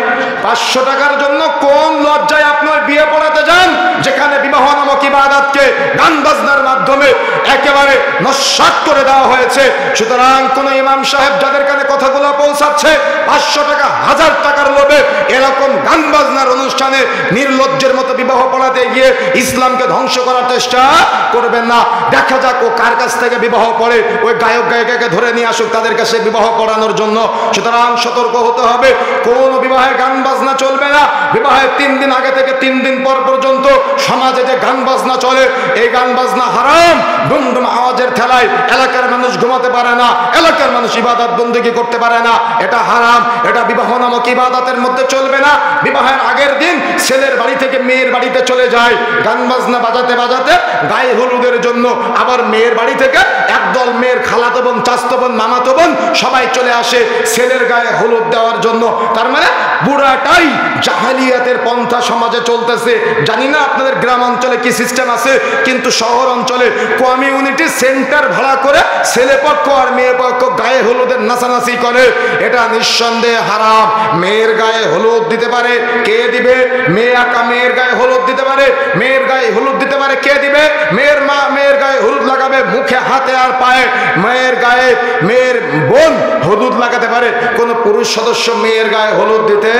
[SPEAKER 1] 500 টাকার জন্য কোন লজ্জায় আপনি বিয়ে পড়াতে যান, যেখানে বিবাহ নামক ইবাদতকে গান বাজনার মাধ্যমে একেবারে নস্যাৎ করে দেওয়া হয়েছে। সুতরাং কোন ইমাম সাহেব যাদের কানে কথাগুলো পৌঁছাচ্ছে 500 টাকা 1000 টাকার লোভে এরকম গান বাজনার অনুষ্ঠানে নির্লজ্জের মতো বিবাহ পড়াতে গিয়ে ইসলামকে ধ্বংস করার চেষ্টা করবেন না। দেখা যাক ও কার কাছ থেকে বিবাহ পড়ে, ওই গায়ক গায়িকাকে ধরে নিয়ে আসুক তাদের কাছে বিবাহ পড়ানোর জন্য। সুতরাং সতর্ক হতে হবে। কোন বিবাহে গান বাজনা চলবে না। বিবাহের 3 দিন আগে থেকে 3 দিন পর পর্যন্ত সমাজে যে গান বাজনা চলে, এই গান বাজনা হারাম। ডুমডুম আওয়াজের ঠেলায় এলাকার মানুষ ঘুমাতে পারে না, এলাকার মানুষ ইবাদত বন্দেগী করতে পারে না, এটা হারাম। এটা বিবাহ নামক ইবাদতের মধ্যে চলবে না। বিবাহের আগের দিন ছেলের বাড়ি থেকে মেয়ের বাড়িতে চলে যায় গান বাজনা বাজাতে বাজাতে গায়ে হলুদের জন্য। আবার মেয়ের বাড়ি থেকে একদল মেয়ের খালাতো বোন, চাচতো বোন, মামাতো বোন সবাই চলে আসে ছেলের গায়ে হলুদ দেওয়ার জন্য। তার মানে পুরাটাই জাহেলিয়াতের পন্থা সমাজে চলতেছে। জানি না আপনাদের গ্রাম অঞ্চলে কি সিস্টেম আছে, কিন্তু শহর অঞ্চলে কমিউনিটি সেন্টার ভাড়া করে ছেলে পক্ষ আর মেয়ে পক্ষ গায়ে হলুদের নাচানাচি করে। এটা নিঃসন্দেহে হারাম। মেয়ের গায়ে হলুদ দিতে পারে, কে দিবে? মেয়ে একা মেয়ের গায়ে হলুদ দিতে পারে, মেয়ের গায়ে হলুদ দিতে পারে, কে দিবে? মেয়ের মা মেয়ের গায়ে হলুদ লাগাবে মুখে, হাতে আর পায়ে। মেয়ের গায়ে মেয়ের বোন হলুদ লাগাতে পারে, কোন পুরুষ সদস্য মেয়ের গায়ে হলুদ দিতে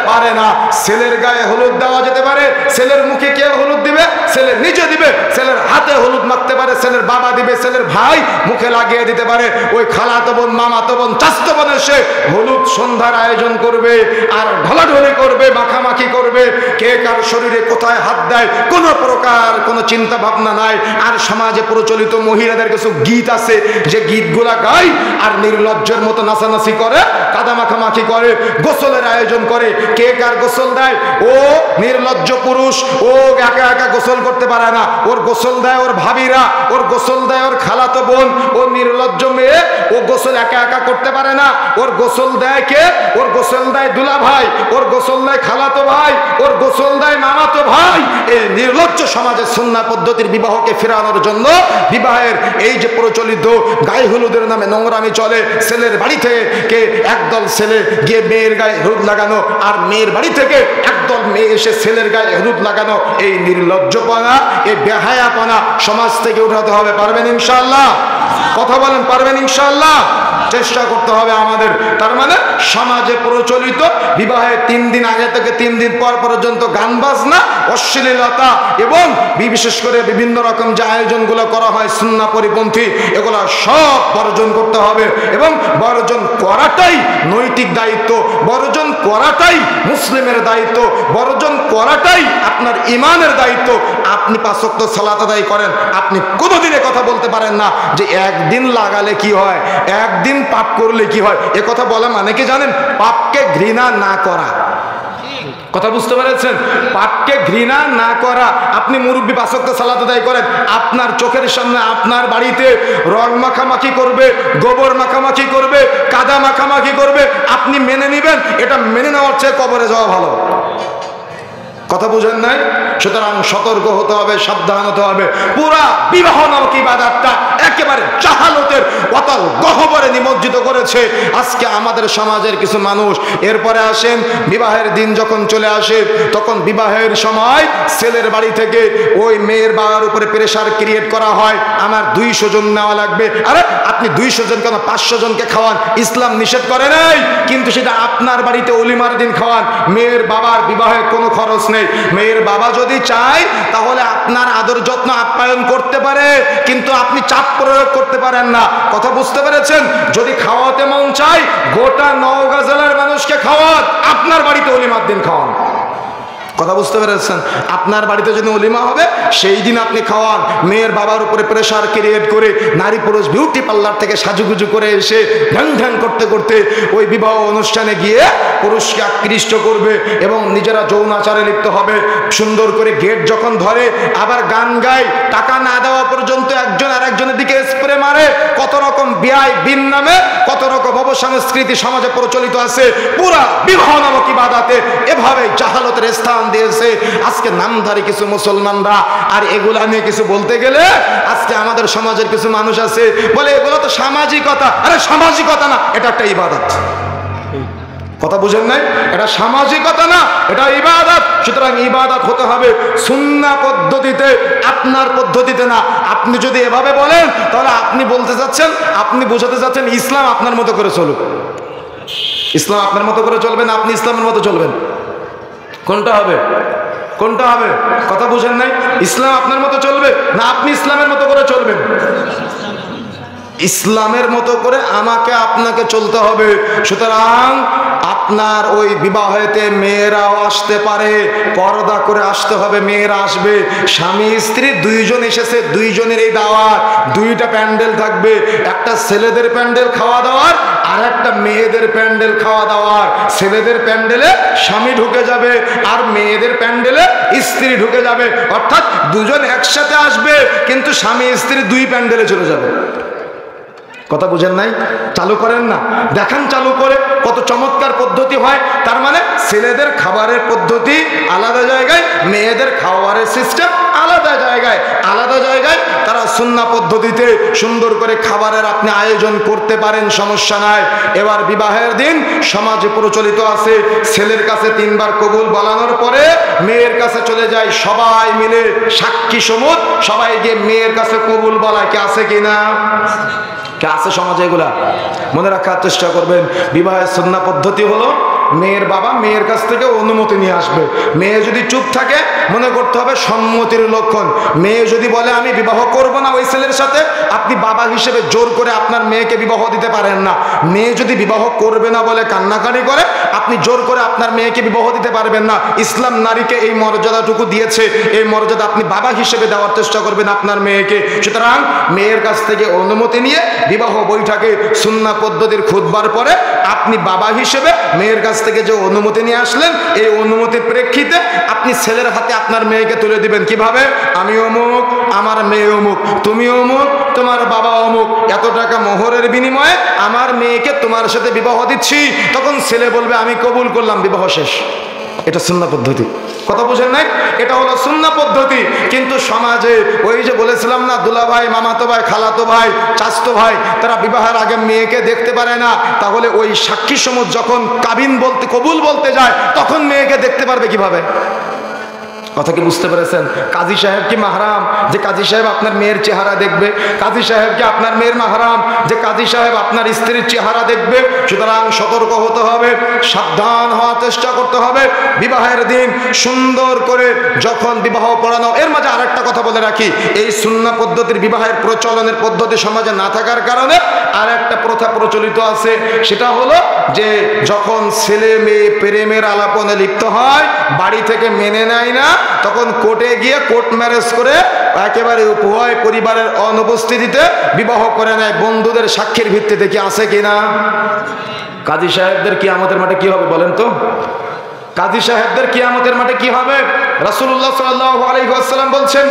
[SPEAKER 1] পারে না। ছেলের গায়ে হলুদ দেওয়া যেতে পারে। ছেলের মুখে কে হলুদ দিবে? ছেলে নিজে দিবে। ছেলের হাতে হলুদ মাখতে পারে, ছেলের বাবা দিবে, ছেলের ভাই মুখে লাগিয়ে দিতে পারে। ওই খালাতো বোন, মামাতো বোন, চাচতো বোন এসে হলুদ সন্ধ্যার আয়োজন করবে আর ঢলাঢলি করবে, মাখামাখি করবে। কে কার শরীরে কোথায় হাত দেয় কোনো প্রকার কোনো চিন্তা ভাবনা নাই। আর সমাজে প্রচলিত মহিলাদের কিছু গীত আছে, যে গীতগুলা গায় আর নির্লজ্জের মতো নাচানাচি করে, কাদা মাখামাখি করে, গোসলের আয়োজন করে। কে কার গোসল দেয়? ও নির্লজ্জ পুরুষ, ও একা একা গোসল করতে পারে না, ওর গোসল দেয় ওর ভাবিরা, ওর গোসল দেয় ওর খালাতো বোন। ও নির্লজ্জ মেয়ে, ও গোসল একা একা করতে পারে না, ওর গোসল দেয় কে? ওর গোসল দেয় দুলা ভাই, ওর গোসল দেয় খালাতো ভাই, ওর গোসল দেয় মামাতো ভাই। এই নির্লজ্জ সমাজে সুন্নাহ পদ্ধতির বিবাহকে ফেরানোর জন্য বিবাহের এই যে প্রচলিত গায়ে হলুদের নামে নোংরামি চলে। ছেলের বাড়ি থেকে একদল ছেলে গিয়ে মেয়ের গায়ে হলুদ লাগানো, আর মেয়ের বাড়ি থেকে একদল মেয়ে এসে ছেলের গায়ে হলুদ লাগানো, এই নির্লজ্জপনা, এই বেহায়াপনা সমাজ থেকে উঠাতে হবে। পারবেন ইনশাআল্লাহ? কথা বলেন, পারবেন ইনশাআল্লাহ? চেষ্টা করতে হবে আমাদের। তার মানে সমাজে প্রচলিত বিবাহে 3 দিন আগে থেকে 3 দিন পর পর্যন্ত গান বাজনা, অশ্লীলতা এবং বিশেষ করে বিভিন্ন রকম যে আয়োজনগুলো করা হয় সুন্নাহ পরিপন্থী, এগুলো সব বর্জন করতে হবে। এবং বর্জন করাটাই নৈতিক দায়িত্ব, বর্জন করাটাই মুসলিমের দায়িত্ব, বর্জন করাটাই আপনার ইমানের দায়িত্ব। আপনি 5 ওয়াক্ত সালাত আদায় করেন, আপনি কোনোদিনে কথা বলতে পারেন না যে একদিন লাগালে কি হয়, একদিন পাপ করলে কি হয়। এ কথা বলা মানে কি জানেন? পাপকে ঘৃণা না করা। কথা বুঝতে পেরেছেন? পাপকে ঘৃণা না করা। আপনি মুরব্বী 5 ওয়াক্ত সালাত আদায় করেন, আপনার চোখের সামনে আপনার বাড়িতে রং মাখামাখি করবে, গোবর মাখামাখি করবে, কাদা মাখামাখি করবে, আপনি মেনে নেবেন? এটা মেনে নেওয়ার চেয়ে কবরে যাওয়া ভালো। কথা বুঝেন নাই? সুতরাং সতর্ক হতে হবে, সাবধান হতে হবে। পুরা বিবাহ নামক ইবাদতটা একেবারে জাহালতের অতল গহ্বরে নিমজ্জিত করেছে আজকে আমাদের সমাজের কিছু মানুষ। এরপরে আসেন, বিবাহের দিন যখন চলে আসে তখন বিবাহের সময় ছেলের বাড়ি থেকে ওই মেয়ের বাবার উপরে প্রেশার ক্রিয়েট করা হয়, আমার 200 জন নেওয়া লাগবে। আরে আপনি 200 জন কেন, 500 জনকে খাওয়ান, ইসলাম নিষেধ করে নাই। কিন্তু সেটা আপনার বাড়িতে অলিমার দিন খাওয়ান, মেয়ের বাবার বিবাহে কোনো খরচ নেই। মেয়ের বাবা যদি চায় তাহলে আপনার আদর যত্ন আপ্যায়ন করতে পারে, কিন্তু আপনি চাপ প্রয়োগ করতে পারেন না। কথা বুঝতে পেরেছেন? যদি খাওয়াতে মন চায় গোটা নওগাঁ জেলার মানুষকে খাওয়ান, আপনার বাড়িতে অলিমার দিন খাওয়ান। কথা বুঝতে পেরেছেন? আপনার বাড়িতে যদি অলিমা হবে সেই দিন আপনি খাওয়ান। মেয়ের বাবার উপরে প্রেশার ক্রিয়েট করে নারী পুরুষ বিউটি পার্লার থেকে সাজুগুজু করে এসে ঢ্যাং ঢ্যাং করতে করতে ওই বিবাহ অনুষ্ঠানে গিয়ে পুরুষকে আকৃষ্ট করবে এবং নিজেরা যৌনাচারে লিপ্ত হবে। সুন্দর করে গেট যখন ধরে আবার গান গায়, টাকা না দেওয়া পর্যন্ত একজন আর একজনের দিকে স্প্রে মারে। কত রকম বিয়াই বিন নামে কত রকম অবসংস্কৃতি সমাজে প্রচলিত আছে। পুরা বিবাহ নামক ইবাদতে এভাবে জাহালতের স্থান দিয়েছে আজকে নামধারী কিছু মুসলমানরা। আর এগুলা নিয়ে কিছু বলতে গেলে আজকে আমাদের সমাজের কিছু মানুষ আছে বলে এগুলো তো সামাজিকতা। আরে সামাজিকতা না, এটা একটা ইবাদত। কথা বুঝেন নাই? এটা সামাজিকতা না, এটা ইবাদত। সুতরাং ইবাদত হতে হবে সুন্নাহ পদ্ধতিতে, আপনার পদ্ধতিতে না। আপনি যদি এভাবে বলেন তাহলে আপনি বলতে যাচ্ছেন, আপনি বোঝাতে যাচ্ছেন ইসলাম আপনার মতো করে চলুক। ইসলাম আপনার মতো করে চলবে না আপনি ইসলামের মতো চলবেন? কোনটা হবে? কোনটা হবে? কথা বুঝেন নাই? ইসলাম আপনার মতো চলবে না আপনি ইসলামের মতো করে চলবেন? ইসলামের মতো করে আমাকে আপনাকে চলতে হবে। সুতরাং আপনার ওই বিবাহেতে মেয়েরাও আসতে পারে, পর্দা করে আসতে হবে, মেয়েরা আসবে। স্বামী স্ত্রী দুইজন এসেছে, দুইজনের এই দাওয়াত, দুইটা প্যান্ডেল থাকবে, একটা ছেলেদের প্যান্ডেল খাওয়া দাওয়ার, আর একটা মেয়েদের প্যান্ডেল খাওয়া দাওয়ার। ছেলেদের প্যান্ডেলে স্বামী ঢুকে যাবে, আর মেয়েদের প্যান্ডেলে স্ত্রী ঢুকে যাবে, অর্থাৎ দুজন একসাথে আসবে, কিন্তু স্বামী স্ত্রী দুই প্যান্ডেলে চলে যাবে। কথা বুঝেন নাই? চালু করেন না, দেখান চালু করে কত চমৎকার পদ্ধতি হয়। তার মানে ছেলেদের খাবারের পদ্ধতি আলাদা জায়গায়, মেয়েদের খাবারের সিস্টেম আলাদা জায়গায়, আলাদা জায়গায় তারা সুন্নাহ পদ্ধতিতে সুন্দর করে খাবারের আপনি আয়োজন করতে পারেন, সমস্যা নাই। এবার বিবাহের দিন সমাজে প্রচলিত আছে, ছেলের কাছে 3 বার কবুল বলানোর পরে মেয়ের কাছে চলে যায়, সবাই মিলে সাক্ষী সমুদ সবাই গিয়ে মেয়ের কাছে কবুল বলায়। কে আছে কিনা? কে আছে সমাজে? এগুলা মনে রাখার চেষ্টা করবেন। বিবাহের সুন্নাহ পদ্ধতি হলো মেয়ের বাবা মেয়ের কাছ থেকে অনুমতি নিয়ে আসবে। মেয়ে যদি চুপ থাকে মনে করতে হবে সম্মতির লক্ষণ। মেয়ে যদি বলে আমি বিবাহ করব না ওই ছেলের সাথে, আপনি বাবা হিসেবে জোর করে আপনার মেয়েকে বিবাহ দিতে পারেন না। মেয়ে যদি বিবাহ করবে না বলে কান্নাকাটি করে, আপনি জোর করে আপনার মেয়েকে বিবাহ দিতে পারবেন না। ইসলাম নারীকে এই মর্যাদাটুকু দিয়েছে, এই মর্যাদা আপনি বাবা হিসেবে দেওয়ার চেষ্টা করবেন আপনার মেয়েকে। সুতরাং মেয়ের কাছ থেকে অনুমতি নিয়ে বিবাহ বৈঠকে সুন্নাহ পদ্ধতির খুতবার পরে আপনি বাবা হিসেবে মেয়ের কাছ থেকে যে অনুমতি নিয়ে আসলেন, এই অনুমতির প্রেক্ষিতে আপনি ছেলের হাতে আপনার মেয়েকে তুলে দিবেন। কিভাবে? আমি অমুক, আমার মেয়ে অমুক, তুমি অমুক, তোমার বাবা অমুক, এত টাকা মোহরের বিনিময়ে আমার মেয়েকে তোমার সাথে বিবাহ দিচ্ছি। তখন ছেলে বলবে আমি কবুল করলাম, বিবাহ শেষ। এটা সুন্নাহ পদ্ধতি। কথা বুঝেন নাই? এটা হলো সুন্নাহ পদ্ধতি। কিন্তু সমাজে ওই যে বলেছিলাম না, দুলা ভাই, মামাতো ভাই, খালাতো ভাই, চাচতো ভাই, তারা বিবাহের আগে মেয়েকে দেখতে পারে না। তাহলে ওই সাক্ষী সমুদ যখন কাবিন বলতে, কবুল বলতে যায়, তখন মেয়েকে দেখতে পারবে কিভাবে? কথা কি বুঝতে পেরেছেন? কাজী সাহেব কি মাহরাম যে কাজী সাহেব আপনার মেয়ের চেহারা দেখবে? কাজী সাহেব কি আপনার মেয়ের মাহরাম যে কাজী সাহেব আপনার স্ত্রীর চেহারা দেখবে? সুতরাং সতর্ক হতে হবে, সাবধান হওয়ার চেষ্টা করতে হবে। বিবাহের দিন সুন্দর করে যখন বিবাহ পড়ানো। এর মাঝে আরেকটা কথা বলে রাখি, এই সুন্নাহ পদ্ধতির বিবাহের প্রচলনের পদ্ধতি সমাজে না থাকার কারণে আর একটা প্রথা প্রচলিত আছে। সেটা হলো যে যখন ছেলে মেয়ে প্রেমের আলাপনে লিপ্ত হয়, বাড়ি থেকে মেনে নেয় না, তখন কোর্টে গিয়ে কোর্ট ম্যারেজ করে একেবারে উভয় পরিবারের অনুপস্থিতিতে বিবাহ করে নেয়, বন্ধুদের সাক্ষীর ভিত্তিতে। কি আছে কিনা? কাজী সাহেবদের কিয়ামতের মাঠে কি হবে বলেন তো? কাজী সাহেবদের কিয়ামতের মাঠে কি হবে? রাসূলুল্লাহ সাল্লাল্লাহু আলাইহি ওয়াসাল্লাম বলছেন,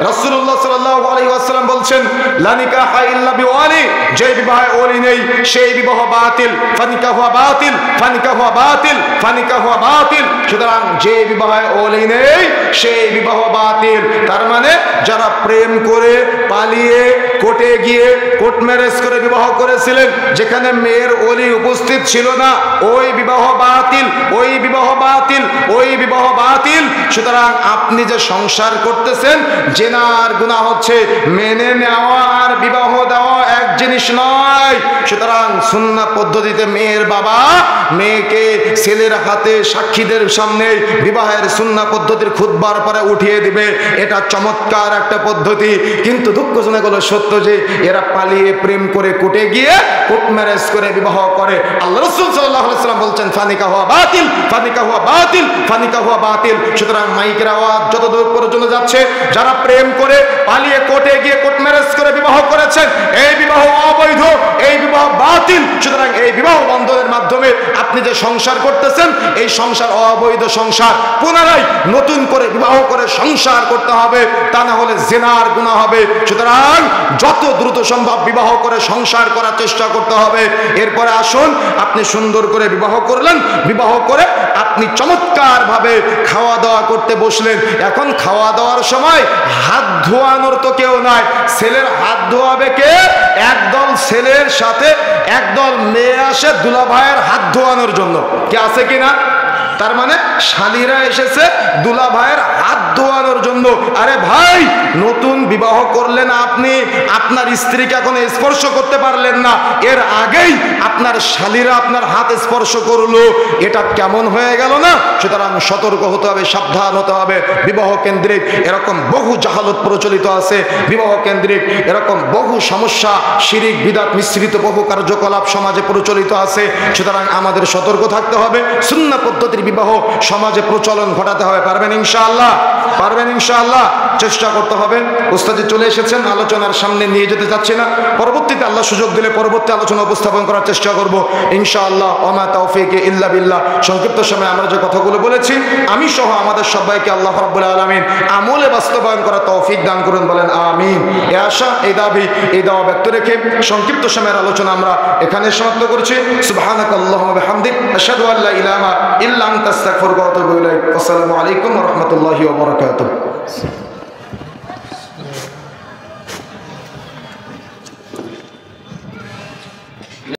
[SPEAKER 1] রাসূলুল্লাহ সাল্লাল্লাহু আলাইহি ওয়াসাল্লাম বলছেন, লা নিকাহা ইল্লা বিওয়ালি, যে বিবাহে ওলি নেই সেই বিবাহ বাতিল। ফানিকাহু বাতিল, ফানিকাহু বাতিল, ফানিকাহু বাতিল। সুতরাং যে বিবাহে ওলি নেই সেই বিবাহ বাতিল। তার মানে যারা প্রেম করে পালিয়ে কোর্টে গিয়ে কোর্ট ম্যারেজ করে বিবাহ করেছিলেন, যেখানে মেয়ের ওলি উপস্থিত ছিল না, ওই বিবাহ বাতিল, ওই বিবাহ বাতিল, ওই বিবাহ বাতিল। সুতরাং আপনি যে সংসার করতেছেন, জেনার গুনাহ হচ্ছে। মেনে নেওয়া আর বিবাহ দেওয়া এক জিনিস নয়। সুতরাং সুন্নাহ পদ্ধতিতে মেয়ের বাবা মেয়েকে ছেলের হাতে সাক্ষীদের সামনে বিবাহের সুন্নাহ পদ্ধতির খুতবার পরে উঠিয়ে দিবে। এটা চমৎকার একটা পদ্ধতি। কিন্তু দুঃখজনক হলো সত্য যে এরা পালিয়ে প্রেম করে কোর্টে গিয়ে কোর্ট ম্যারেজ করে বিবাহ করে। আল্লাহ রাসূল সাল্লাল্লাহু আলাইহি ওয়াসাল্লাম বলছেন, ফানিকাহু বাতিল, ফানিকাহু বাতিল, ফানিকাহু বাতিল। সুতরাং মাইকের আওয়াজ যতদূর পর্যন্ত যাচ্ছে, যারা প্রেম করে পালিয়ে কোর্টে গিয়ে কোর্ট ম্যারেজ করে বিবাহ করেছেন, এই বিবাহ অবৈধ, এই বিবাহ বাতিল। সুতরাং এই বিবাহ বন্ধনের মাধ্যমে আপনি যে সংসার করতেছেন, এই সংসার অবৈধ সংসার। পুনরায় নতুন করে বিবাহ করে সংসার করতে হবে, তা না হলে জিনার গুনাহ হবে। সুতরাং যত দ্রুত সম্ভব বিবাহ করে সংসার করার চেষ্টা করতে হবে। এরপরে আসুন, আপনি সুন্দর করে বিবাহ করলেন, বিবাহ করে আপনি চমৎকার ভাবে খাওয়া দাওয়া করতে বসলেন। এখন খাওয়া দাওয়ার সময় হাত ধোয়ানোর তো কেউ নাই, ছেলের হাত ধোয়াবে কে? একদল ছেলের সাথে একদল মেয়ে আসে দুলা ভাইয়ের হাত ধোয়ানোর জন্য। কে আছে কিনা? তার মানে শালীরা এসেছে দুলা ভাইয়ের হাত দোয়ানোর জন্য। আরে ভাই, নতুন বিবাহ করলেন আপনি, আপনার স্ত্রীকে এখন স্পর্শ করতে পারলেন না, এর আগেই আপনার শালীরা আপনার হাত স্পর্শ করলো, এটা কেমন হয়ে গেল না? সুতরাং সতর্ক হতে হবে, সাবধান হতে হবে। বিবাহ কেন্দ্রিক এরকম বহু জাহালত প্রচলিত আছে, বিবাহ কেন্দ্রিক এরকম বহু সমস্যা, শিরিক বিদআত মিশ্রিত বহু কার্যকলাপ সমাজে প্রচলিত আছে। সুতরাং আমাদের সতর্ক থাকতে হবে, সুন্নাহ পদ্ধতির বিবাহ সমাজে প্রচলন ঘটাতে হবে। পারবেন ইনশাআল্লাহ? পারবেন ইনশাআল্লাহ? চেষ্টা করতে হবে। উস্তাদ চলে এসেছেন, আলোচনার সামনে নিয়ে যেতে চাচ্ছি না, পরবর্তীতে আল্লাহ সুযোগ দিলে পরবর্তী আলোচনা উপস্থাপন করার চেষ্টা করব ইনশাআল্লাহ। ওমা তাওফীক ইল্লা বিল্লাহ। সংক্ষিপ্ত সময়ে আমরা যে কথাগুলো বলেছি, আমি সহ আমাদের সবাইকে আল্লাহ রাব্বুল আলামিন আমলে বাস্তবায়ন করার তৌফিক দান করুন, বলেন আমিন। এই আশা, এই দাবি, এই দাওয়া ব্যক্ত রেখে সংক্ষিপ্ত সময়ের আলোচনা আমরা এখানে সমাপ্ত করছি। সুবহানাকাল্লাহুম্মা ওয়া বিহামদিক, আশহাদু আল্লা ইলাহা ইল্লা আনতা আস্তাগফিরুকা ওয়া আতুবু ইলাইক। আসসালামু আলাইকুম ওয়া রাহমাতুল্লাহি ওয়া বারাকাতুহু।